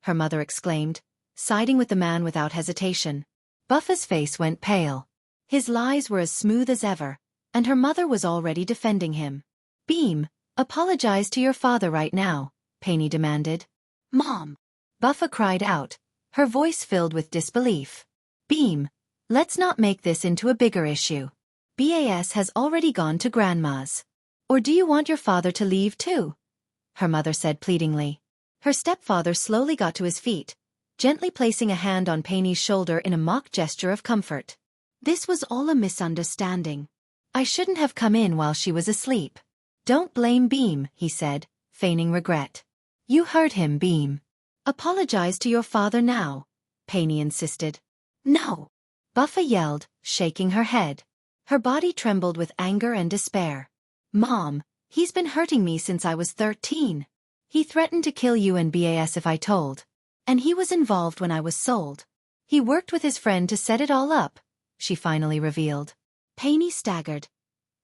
her mother exclaimed, siding with the man without hesitation. Buffa's face went pale. His lies were as smooth as ever, and her mother was already defending him. "Beam, apologize to your father right now," Painie demanded. "Mom!" Buppha cried out, her voice filled with disbelief. "Beam, let's not make this into a bigger issue. BAS has already gone to Grandma's. Or do you want your father to leave too?" her mother said pleadingly. Her stepfather slowly got to his feet, gently placing a hand on Painie's shoulder in a mock gesture of comfort. "This was all a misunderstanding. I shouldn't have come in while she was asleep." "Don't blame Beam," he said, feigning regret. "You hurt him, Beam. Apologize to your father now," Painie insisted. "No!" Buppha yelled, shaking her head. Her body trembled with anger and despair. "Mom, he's been hurting me since I was 13. He threatened to kill you and BAS if I told. And he was involved when I was sold. He worked with his friend to set it all up," she finally revealed. Painie staggered,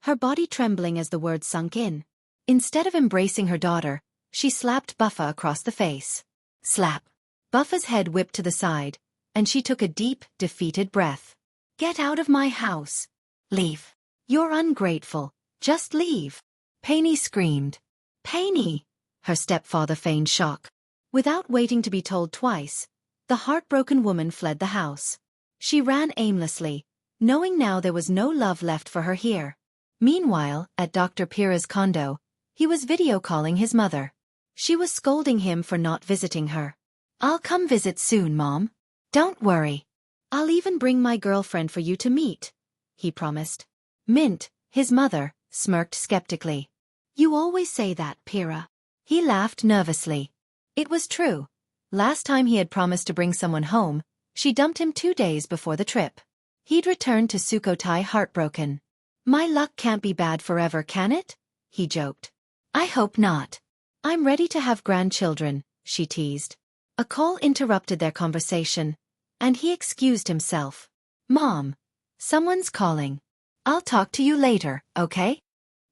her body trembling as the words sunk in. Instead of embracing her daughter, she slapped Buppha across the face. Slap. Buffa's head whipped to the side, and she took a deep, defeated breath. "Get out of my house. Leave. You're ungrateful. Just leave." Painie screamed. "Painie!" Her stepfather feigned shock. Without waiting to be told twice, the heartbroken woman fled the house. She ran aimlessly, knowing now there was no love left for her here. Meanwhile, at Dr. Pira's condo, he was video calling his mother. She was scolding him for not visiting her. "I'll come visit soon, Mom. Don't worry. I'll even bring my girlfriend for you to meet," he promised. Mint, his mother, smirked skeptically. "You always say that, Pira." He laughed nervously. It was true. Last time he had promised to bring someone home, she dumped him 2 days before the trip. He'd returned to Sukhothai heartbroken. "My luck can't be bad forever, can it?" he joked. "I hope not. I'm ready to have grandchildren," she teased. A call interrupted their conversation, and he excused himself. "Mom, someone's calling. I'll talk to you later, okay?"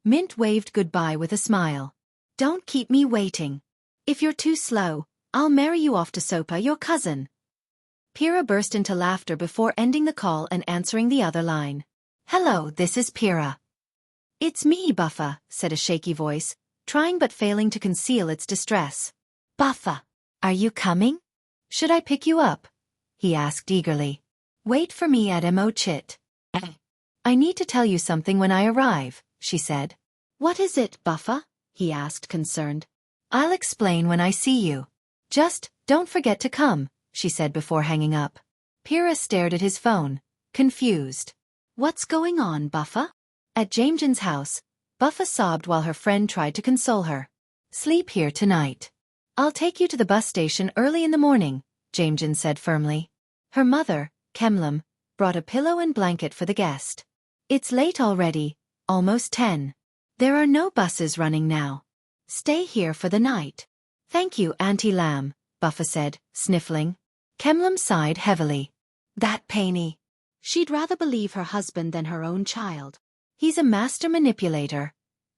Mint waved goodbye with a smile. "Don't keep me waiting. If you're too slow, I'll marry you off to Sopa, your cousin." Pira burst into laughter before ending the call and answering the other line. "Hello, this is Pira." "It's me, Buppha," said a shaky voice, trying but failing to conceal its distress. "Buppha, are you coming? Should I pick you up?" he asked eagerly. "Wait for me at Mo Chit." "I need to tell you something when I arrive," she said. "What is it, Buppha?" he asked, concerned. "I'll explain when I see you. Just, don't forget to come," she said before hanging up. Pira stared at his phone, confused. "What's going on, Buppha?" At Jamjin's house, Buppha sobbed while her friend tried to console her. "Sleep here tonight. I'll take you to the bus station early in the morning," Jamjin said firmly. Her mother, Kemlam, brought a pillow and blanket for the guest. It's late already, almost 10. There are no buses running now. Stay here for the night. Thank you, Auntie Lamb, Buppha said, sniffling. Kemlam sighed heavily. That Painey. She'd rather believe her husband than her own child. He's a master manipulator.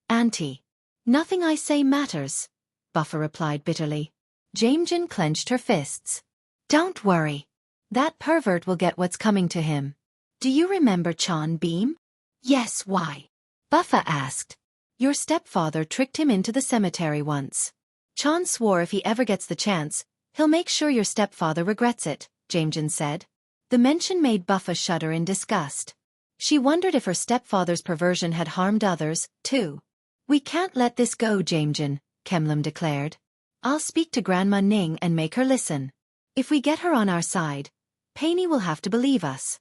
Auntie. Nothing I say matters, Buppha replied bitterly. Jamjin clenched her fists. Don't worry. That pervert will get what's coming to him. Do you remember Chan Beam? Yes, why? Buppha asked. Your stepfather tricked him into the cemetery once. Chan swore if he ever gets the chance, he'll make sure your stepfather regrets it, Jamjin said. The mention made Buppha shudder in disgust. She wondered if her stepfather's perversion had harmed others, too. We can't let this go, Jamjin, Kemlam declared. I'll speak to Grandma Ning and make her listen. If we get her on our side, Painey will have to believe us.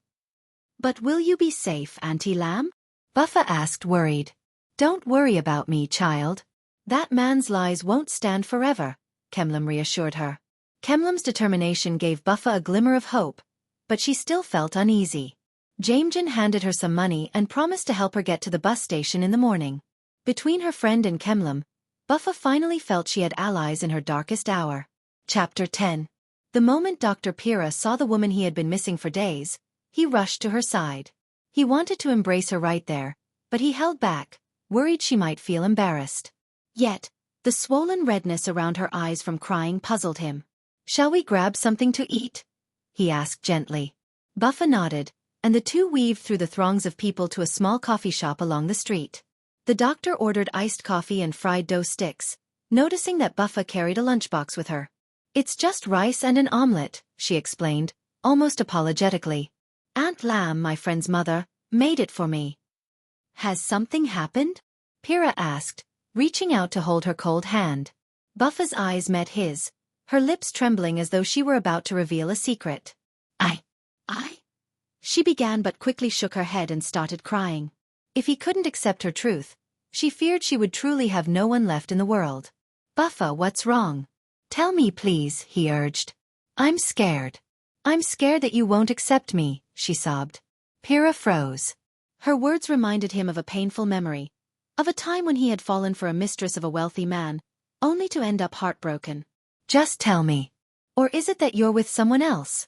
But will you be safe, Auntie Lamb? Buppha asked, worried. Don't worry about me, child. That man's lies won't stand forever, Kemlam reassured her. Kemlam's determination gave Buppha a glimmer of hope, but she still felt uneasy. Jamjin handed her some money and promised to help her get to the bus station in the morning. Between her friend and Kemlam, Buppha finally felt she had allies in her darkest hour. Chapter 10. The moment Dr. Pira saw the woman he had been missing for days, he rushed to her side. He wanted to embrace her right there, but he held back, worried she might feel embarrassed. Yet, the swollen redness around her eyes from crying puzzled him. Shall we grab something to eat? He asked gently. Buppha nodded, and the two weaved through the throngs of people to a small coffee shop along the street. The doctor ordered iced coffee and fried dough sticks, noticing that Buppha carried a lunchbox with her. It's just rice and an omelette, she explained, almost apologetically. Aunt Lam, my friend's mother, made it for me. Has something happened? Pira asked, reaching out to hold her cold hand. Buffa's eyes met his, her lips trembling as though she were about to reveal a secret. I? She began but quickly shook her head and started crying. If he couldn't accept her truth, she feared she would truly have no one left in the world. Buppha, what's wrong? Tell me please, he urged. I'm scared. I'm scared that you won't accept me, she sobbed. Pira froze. Her words reminded him of a painful memory, of a time when he had fallen for a mistress of a wealthy man, only to end up heartbroken. Just tell me. Or is it that you're with someone else?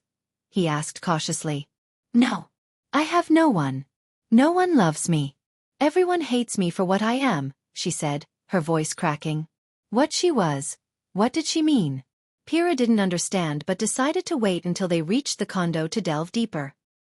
He asked cautiously. No. I have no one. No one loves me. Everyone hates me for what I am, she said, her voice cracking. What she was. What did she mean? Pira didn't understand but decided to wait until they reached the condo to delve deeper.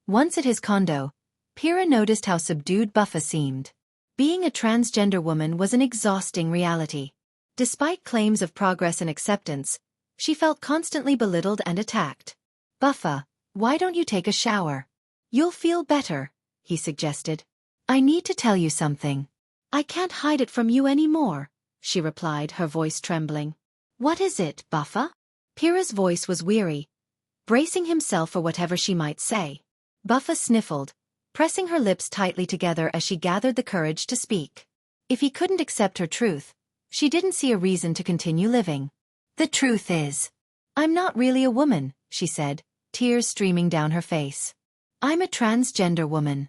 Once at his condo, Pira noticed how subdued Buppha seemed. Being a transgender woman was an exhausting reality. Despite claims of progress and acceptance, she felt constantly belittled and attacked. Buppha, why don't you take a shower? You'll feel better, he suggested. I need to tell you something. I can't hide it from you anymore, she replied, her voice trembling. What is it, Buppha? Pira's voice was weary, bracing himself for whatever she might say. Buppha sniffled, pressing her lips tightly together as she gathered the courage to speak. If he couldn't accept her truth, she didn't see a reason to continue living. The truth is, I'm not really a woman, she said, tears streaming down her face. I'm a transgender woman.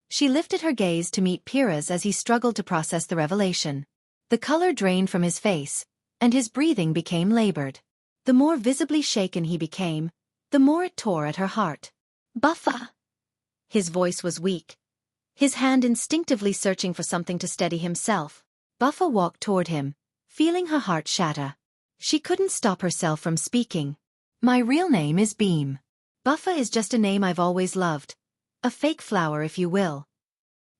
She lifted her gaze to meet Pira's as he struggled to process the revelation. The color drained from his face, and his breathing became labored. The more visibly shaken he became, the more it tore at her heart. Buppha! His voice was weak, his hand instinctively searching for something to steady himself. Buppha walked toward him, feeling her heart shatter. She couldn't stop herself from speaking. My real name is Beam. Buppha is just a name I've always loved. A fake flower, if you will.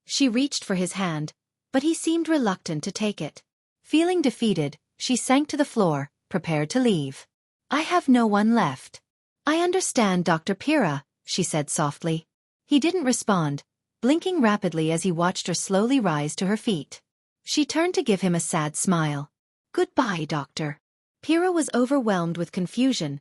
She reached for his hand, but he seemed reluctant to take it. Feeling defeated, she sank to the floor, prepared to leave. I have no one left. I understand, Dr. Pira, she said softly. He didn't respond, blinking rapidly as he watched her slowly rise to her feet. She turned to give him a sad smile. Goodbye, doctor. Pira was overwhelmed with confusion,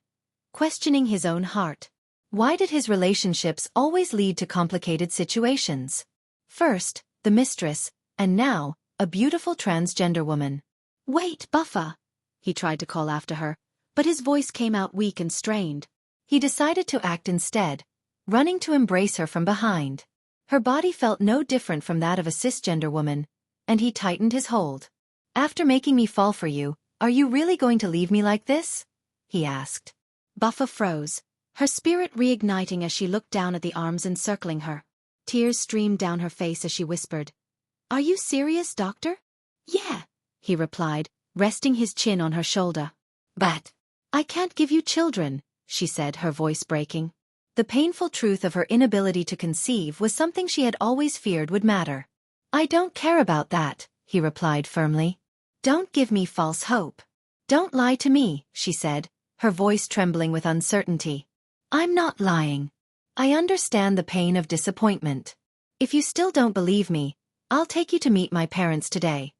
questioning his own heart. Why did his relationships always lead to complicated situations? First, the mistress, and now, a beautiful transgender woman. Wait, Buppha! He tried to call after her, but his voice came out weak and strained. He decided to act instead, running to embrace her from behind. Her body felt no different from that of a cisgender woman, and he tightened his hold. "After making me fall for you, are you really going to leave me like this?" he asked. Buppha froze, her spirit reigniting as she looked down at the arms encircling her. Tears streamed down her face as she whispered, "Are you serious, doctor?" "Yeah," he replied, resting his chin on her shoulder. "But I can't give you children," she said, her voice breaking. The painful truth of her inability to conceive was something she had always feared would matter. "I don't care about that," he replied firmly. "Don't give me false hope. Don't lie to me," she said, her voice trembling with uncertainty. "I'm not lying. I understand the pain of disappointment. If you still don't believe me, I'll take you to meet my parents today."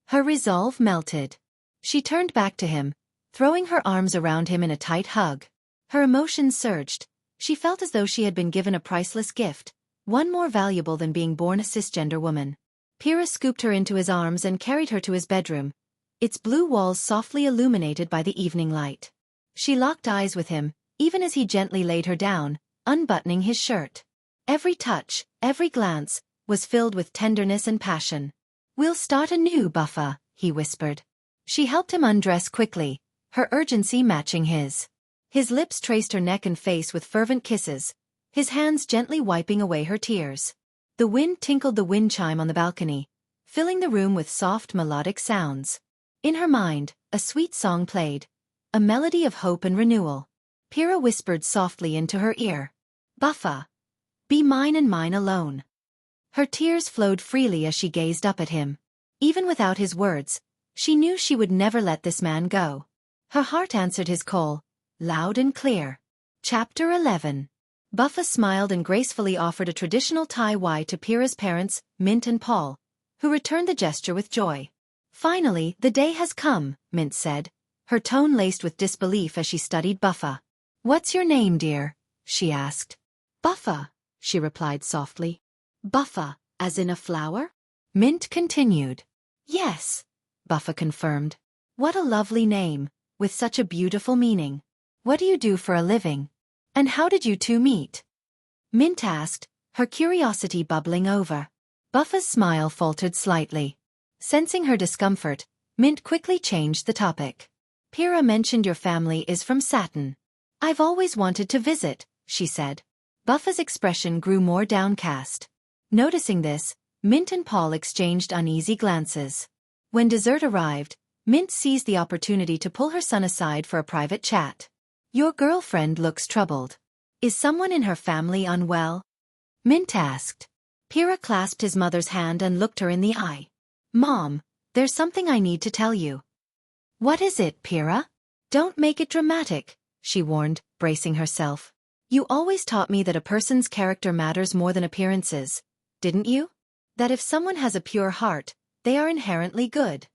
Her resolve melted. She turned back to him, throwing her arms around him in a tight hug. Her emotions surged. She felt as though she had been given a priceless gift, one more valuable than being born a cisgender woman. Pira scooped her into his arms and carried her to his bedroom, its blue walls softly illuminated by the evening light. She locked eyes with him, even as he gently laid her down, unbuttoning his shirt. Every touch, every glance, was filled with tenderness and passion. "We'll start anew, Buppha," he whispered. She helped him undress quickly, her urgency matching his. His lips traced her neck and face with fervent kisses, his hands gently wiping away her tears. The wind tinkled the wind chime on the balcony, filling the room with soft melodic sounds. In her mind, a sweet song played, a melody of hope and renewal. Pira whispered softly into her ear, "Buppha, be mine and mine alone." Her tears flowed freely as she gazed up at him. Even without his words, she knew she would never let this man go. Her heart answered his call, loud and clear. Chapter 11. Buppha smiled and gracefully offered a traditional tie to Pira's parents, Mint and Paul, who returned the gesture with joy. "Finally, the day has come," Mint said, her tone laced with disbelief as she studied Buppha. "What's your name, dear?" she asked. "Buppha," she replied softly. "Buppha, as in a flower?" Mint continued. "Yes," Buppha confirmed. "What a lovely name, with such a beautiful meaning. What do you do for a living? And how did you two meet?" Mint asked, her curiosity bubbling over. Buffa's smile faltered slightly. Sensing her discomfort, Mint quickly changed the topic. "Pira mentioned your family is from Saturn. I've always wanted to visit," she said. Buffa's expression grew more downcast. Noticing this, Mint and Paul exchanged uneasy glances. When dessert arrived, Mint seized the opportunity to pull her son aside for a private chat. "Your girlfriend looks troubled. Is someone in her family unwell?" Mint asked. Pira clasped his mother's hand and looked her in the eye. "Mom, there's something I need to tell you." "What is it, Pira?" "Don't make it dramatic," she warned, bracing herself. "You always taught me that a person's character matters more than appearances, didn't you? That if someone has a pure heart, they are inherently good."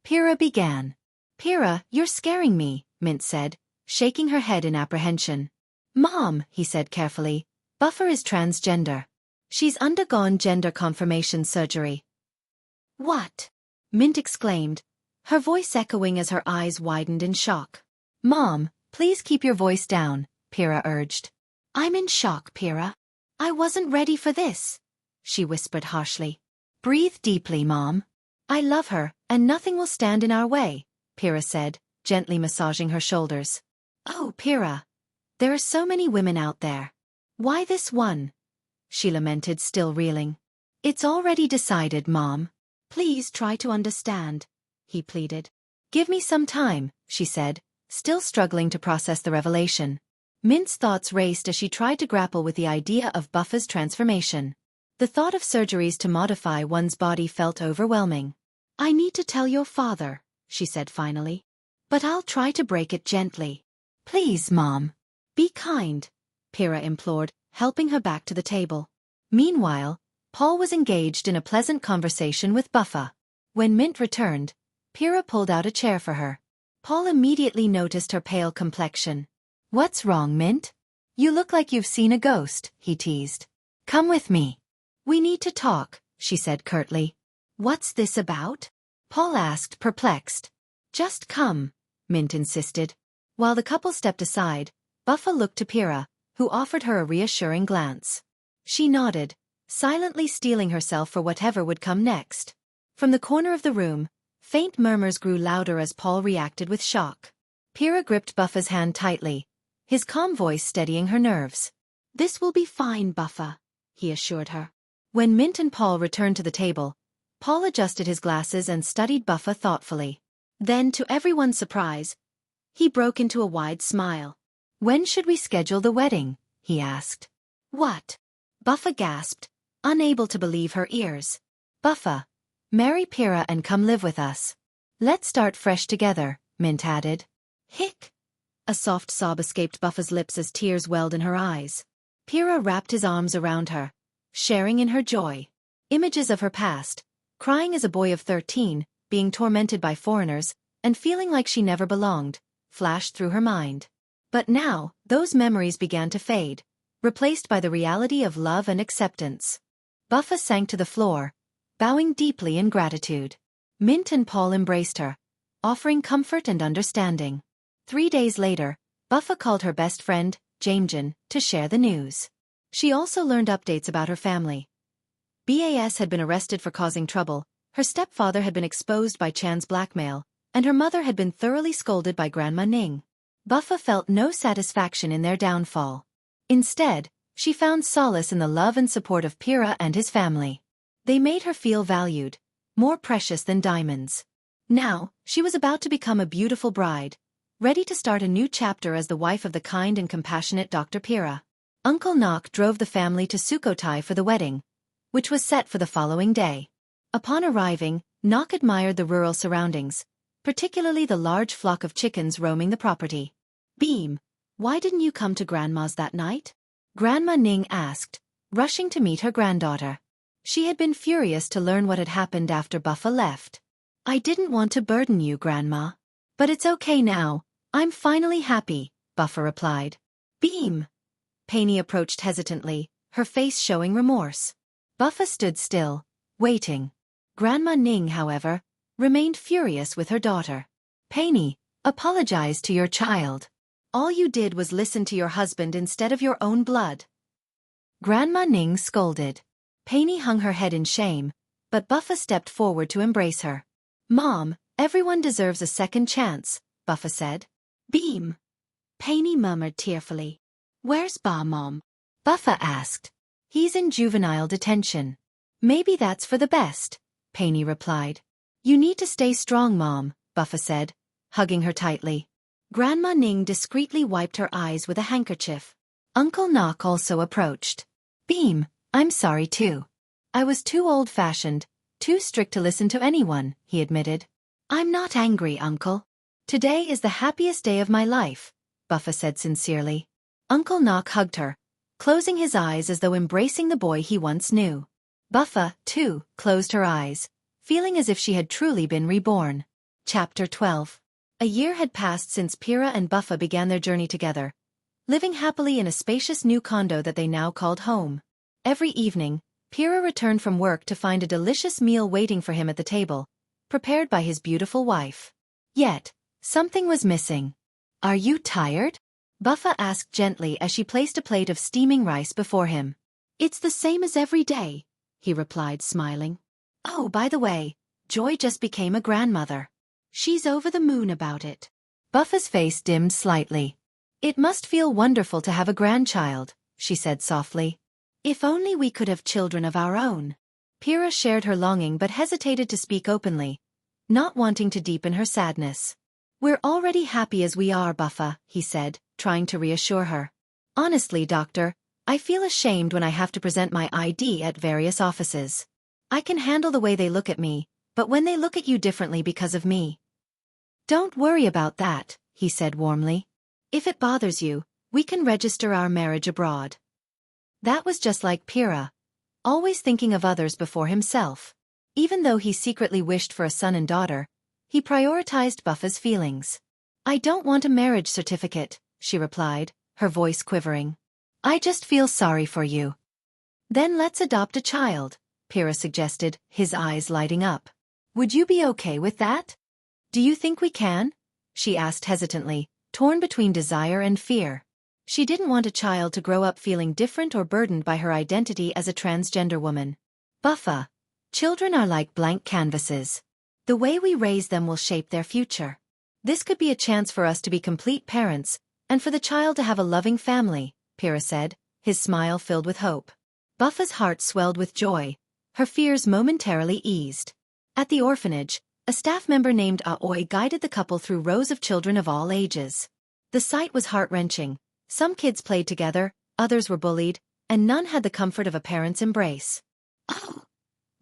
Pira began. "Pira, you're scaring me," Mint said, shaking her head in apprehension. "Mom," he said carefully, "Buppha is transgender. She's undergone gender confirmation surgery." "What?" Mint exclaimed, her voice echoing as her eyes widened in shock. "Mom, please keep your voice down," Pira urged. "I'm in shock, Pira. I wasn't ready for this," she whispered harshly. "Breathe deeply, Mom. I love her, and nothing will stand in our way," Pira said, gently massaging her shoulders. "Oh, Pira, there are so many women out there. Why this one?" she lamented, still reeling. "It's already decided, Mom. Please try to understand," he pleaded. "Give me some time," she said, still struggling to process the revelation. Mint's thoughts raced as she tried to grapple with the idea of Buffa's transformation. The thought of surgeries to modify one's body felt overwhelming. "I need to tell your father," she said finally. "But I'll try to break it gently. Please, Mom. Be kind," Pira implored, helping her back to the table. Meanwhile, Paul was engaged in a pleasant conversation with Buppha. When Mint returned, Pira pulled out a chair for her. Paul immediately noticed her pale complexion. "What's wrong, Mint? You look like you've seen a ghost," he teased. "Come with me. We need to talk," she said curtly. "What's this about?" Paul asked, perplexed. "Just come," Mint insisted. While the couple stepped aside, Buppha looked to Pira, who offered her a reassuring glance. She nodded, silently steeling herself for whatever would come next. From the corner of the room, faint murmurs grew louder as Paul reacted with shock. Pira gripped Buffa's hand tightly, his calm voice steadying her nerves. "This will be fine, Buppha," he assured her. When Mint and Paul returned to the table, Paul adjusted his glasses and studied Buppha thoughtfully. Then, to everyone's surprise, he broke into a wide smile. "When should we schedule the wedding?" he asked. "What?" Buppha gasped, unable to believe her ears. "Buppha, marry Pira and come live with us. Let's start fresh together," Mint added. "Hick!" A soft sob escaped Buffa's lips as tears welled in her eyes. Pira wrapped his arms around her, sharing in her joy. Images of her past, crying as a boy of 13, being tormented by foreigners, and feeling like she never belonged, flashed through her mind. But now, those memories began to fade, replaced by the reality of love and acceptance. Buppha sank to the floor, bowing deeply in gratitude. Mint and Paul embraced her, offering comfort and understanding. 3 days later, Buppha called her best friend, Jamejan, to share the news. She also learned updates about her family. Bas had been arrested for causing trouble, her stepfather had been exposed by Chan's blackmail, and her mother had been thoroughly scolded by Grandma Ning. Buppha felt no satisfaction in their downfall. Instead, she found solace in the love and support of Pira and his family. They made her feel valued, more precious than diamonds. Now, she was about to become a beautiful bride, ready to start a new chapter as the wife of the kind and compassionate Dr. Pira. Uncle Nok drove the family to Sukhothai for the wedding, which was set for the following day. Upon arriving, Nok admired the rural surroundings, particularly the large flock of chickens roaming the property. "Beam, why didn't you come to Grandma's that night?" Grandma Ning asked, rushing to meet her granddaughter. She had been furious to learn what had happened after Buppha left. "I didn't want to burden you, Grandma. But it's okay now, I'm finally happy," Buppha replied. "Beam." Painey approached hesitantly, her face showing remorse. Buppha stood still, waiting. Grandma Ning, however, remained furious with her daughter. "Painey, apologize to your child. All you did was listen to your husband instead of your own blood." Grandma Ning scolded. Painey hung her head in shame, but Buppha stepped forward to embrace her. "Mom, everyone deserves a second chance," Buppha said. "Beam." Painey murmured tearfully. "Where's Ba, Mom?" Buppha asked. "He's in juvenile detention." "Maybe that's for the best," Painey replied. "You need to stay strong, Mom," Buppha said, hugging her tightly. Grandma Ning discreetly wiped her eyes with a handkerchief. Uncle Nok also approached. "Beam, I'm sorry too. I was too old-fashioned, too strict to listen to anyone," he admitted. "I'm not angry, Uncle. Today is the happiest day of my life," Buppha said sincerely. Uncle Nok hugged her, closing his eyes as though embracing the boy he once knew. Buppha, too, closed her eyes, feeling as if she had truly been reborn. Chapter 12. A year had passed since Pira and Buppha began their journey together, living happily in a spacious new condo that they now called home. Every evening, Pira returned from work to find a delicious meal waiting for him at the table, prepared by his beautiful wife. Yet, something was missing. "Are you tired?" Buppha asked gently as she placed a plate of steaming rice before him. "It's the same as every day," he replied, smiling. "Oh, by the way, Joy just became a grandmother. She's over the moon about it." Buffa's face dimmed slightly. "It must feel wonderful to have a grandchild," she said softly. "If only we could have children of our own." Pira shared her longing but hesitated to speak openly, not wanting to deepen her sadness. "We're already happy as we are, Buppha," he said, trying to reassure her. "Honestly, Doctor, I feel ashamed when I have to present my ID at various offices. I can handle the way they look at me, but when they look at you differently because of me." "Don't worry about that," he said warmly. "If it bothers you, we can register our marriage abroad." That was just like Pira, always thinking of others before himself. Even though he secretly wished for a son and daughter, he prioritized Buffa's feelings. "I don't want a marriage certificate," she replied, her voice quivering. "I just feel sorry for you." "Then let's adopt a child," Pira suggested, his eyes lighting up. "Would you be okay with that?" "Do you think we can?" she asked hesitantly, torn between desire and fear. She didn't want a child to grow up feeling different or burdened by her identity as a transgender woman. Buppha. Children are like blank canvases. The way we raise them will shape their future. This could be a chance for us to be complete parents, and for the child to have a loving family, Pira said, his smile filled with hope. Buffa's heart swelled with joy. Her fears momentarily eased. At the orphanage, a staff member named Aoi guided the couple through rows of children of all ages. The sight was heart-wrenching. Some kids played together, others were bullied, and none had the comfort of a parent's embrace. "Oh,"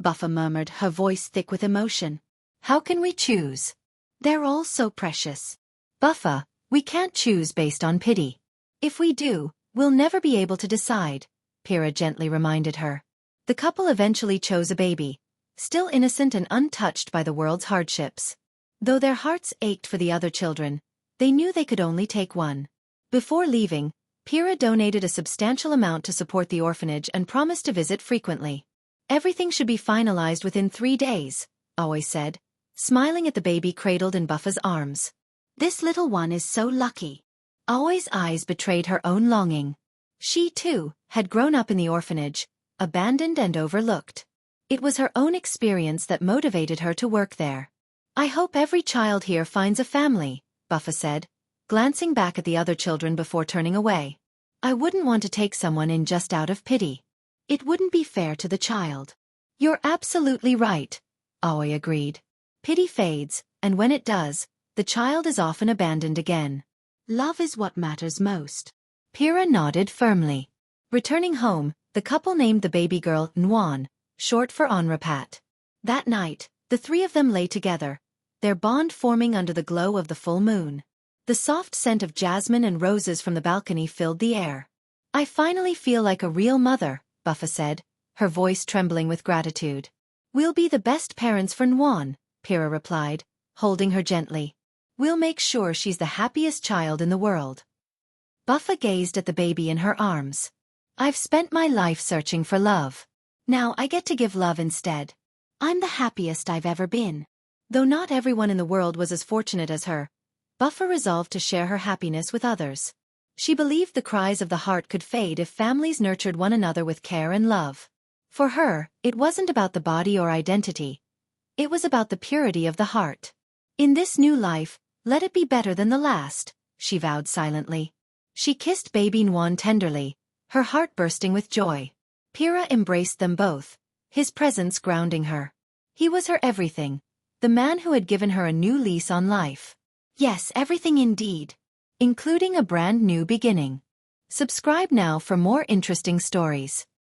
Buppha murmured, her voice thick with emotion. "How can we choose? They're all so precious." "Buppha, we can't choose based on pity. If we do, we'll never be able to decide," Pira gently reminded her. The couple eventually chose a baby, still innocent and untouched by the world's hardships. Though their hearts ached for the other children, they knew they could only take one. Before leaving, Pira donated a substantial amount to support the orphanage and promised to visit frequently. "Everything should be finalized within 3 days," Aoi said, smiling at the baby cradled in Buffa's arms. "This little one is so lucky." Aoi's eyes betrayed her own longing. She, too, had grown up in the orphanage, abandoned and overlooked. It was her own experience that motivated her to work there. "I hope every child here finds a family," Buppha said, glancing back at the other children before turning away. "I wouldn't want to take someone in just out of pity. It wouldn't be fair to the child." "You're absolutely right," Aoi agreed. "Pity fades, and when it does, the child is often abandoned again. Love is what matters most." Pira nodded firmly. Returning home, the couple named the baby girl Nwan, short for Onrapat. That night, the three of them lay together, their bond forming under the glow of the full moon. The soft scent of jasmine and roses from the balcony filled the air. "I finally feel like a real mother," Buppha said, her voice trembling with gratitude. "We'll be the best parents for Nwan," Pira replied, holding her gently. "We'll make sure she's the happiest child in the world." Buppha gazed at the baby in her arms. "I've spent my life searching for love. Now I get to give love instead. I'm the happiest I've ever been." Though not everyone in the world was as fortunate as her, Buppha resolved to share her happiness with others. She believed the cries of the heart could fade if families nurtured one another with care and love. For her, it wasn't about the body or identity. It was about the purity of the heart. "In this new life, let it be better than the last," she vowed silently. She kissed baby Nwan tenderly, her heart bursting with joy. Pira embraced them both, his presence grounding her. He was her everything, the man who had given her a new lease on life. Yes, everything indeed. Including a brand new beginning. Subscribe now for more interesting stories.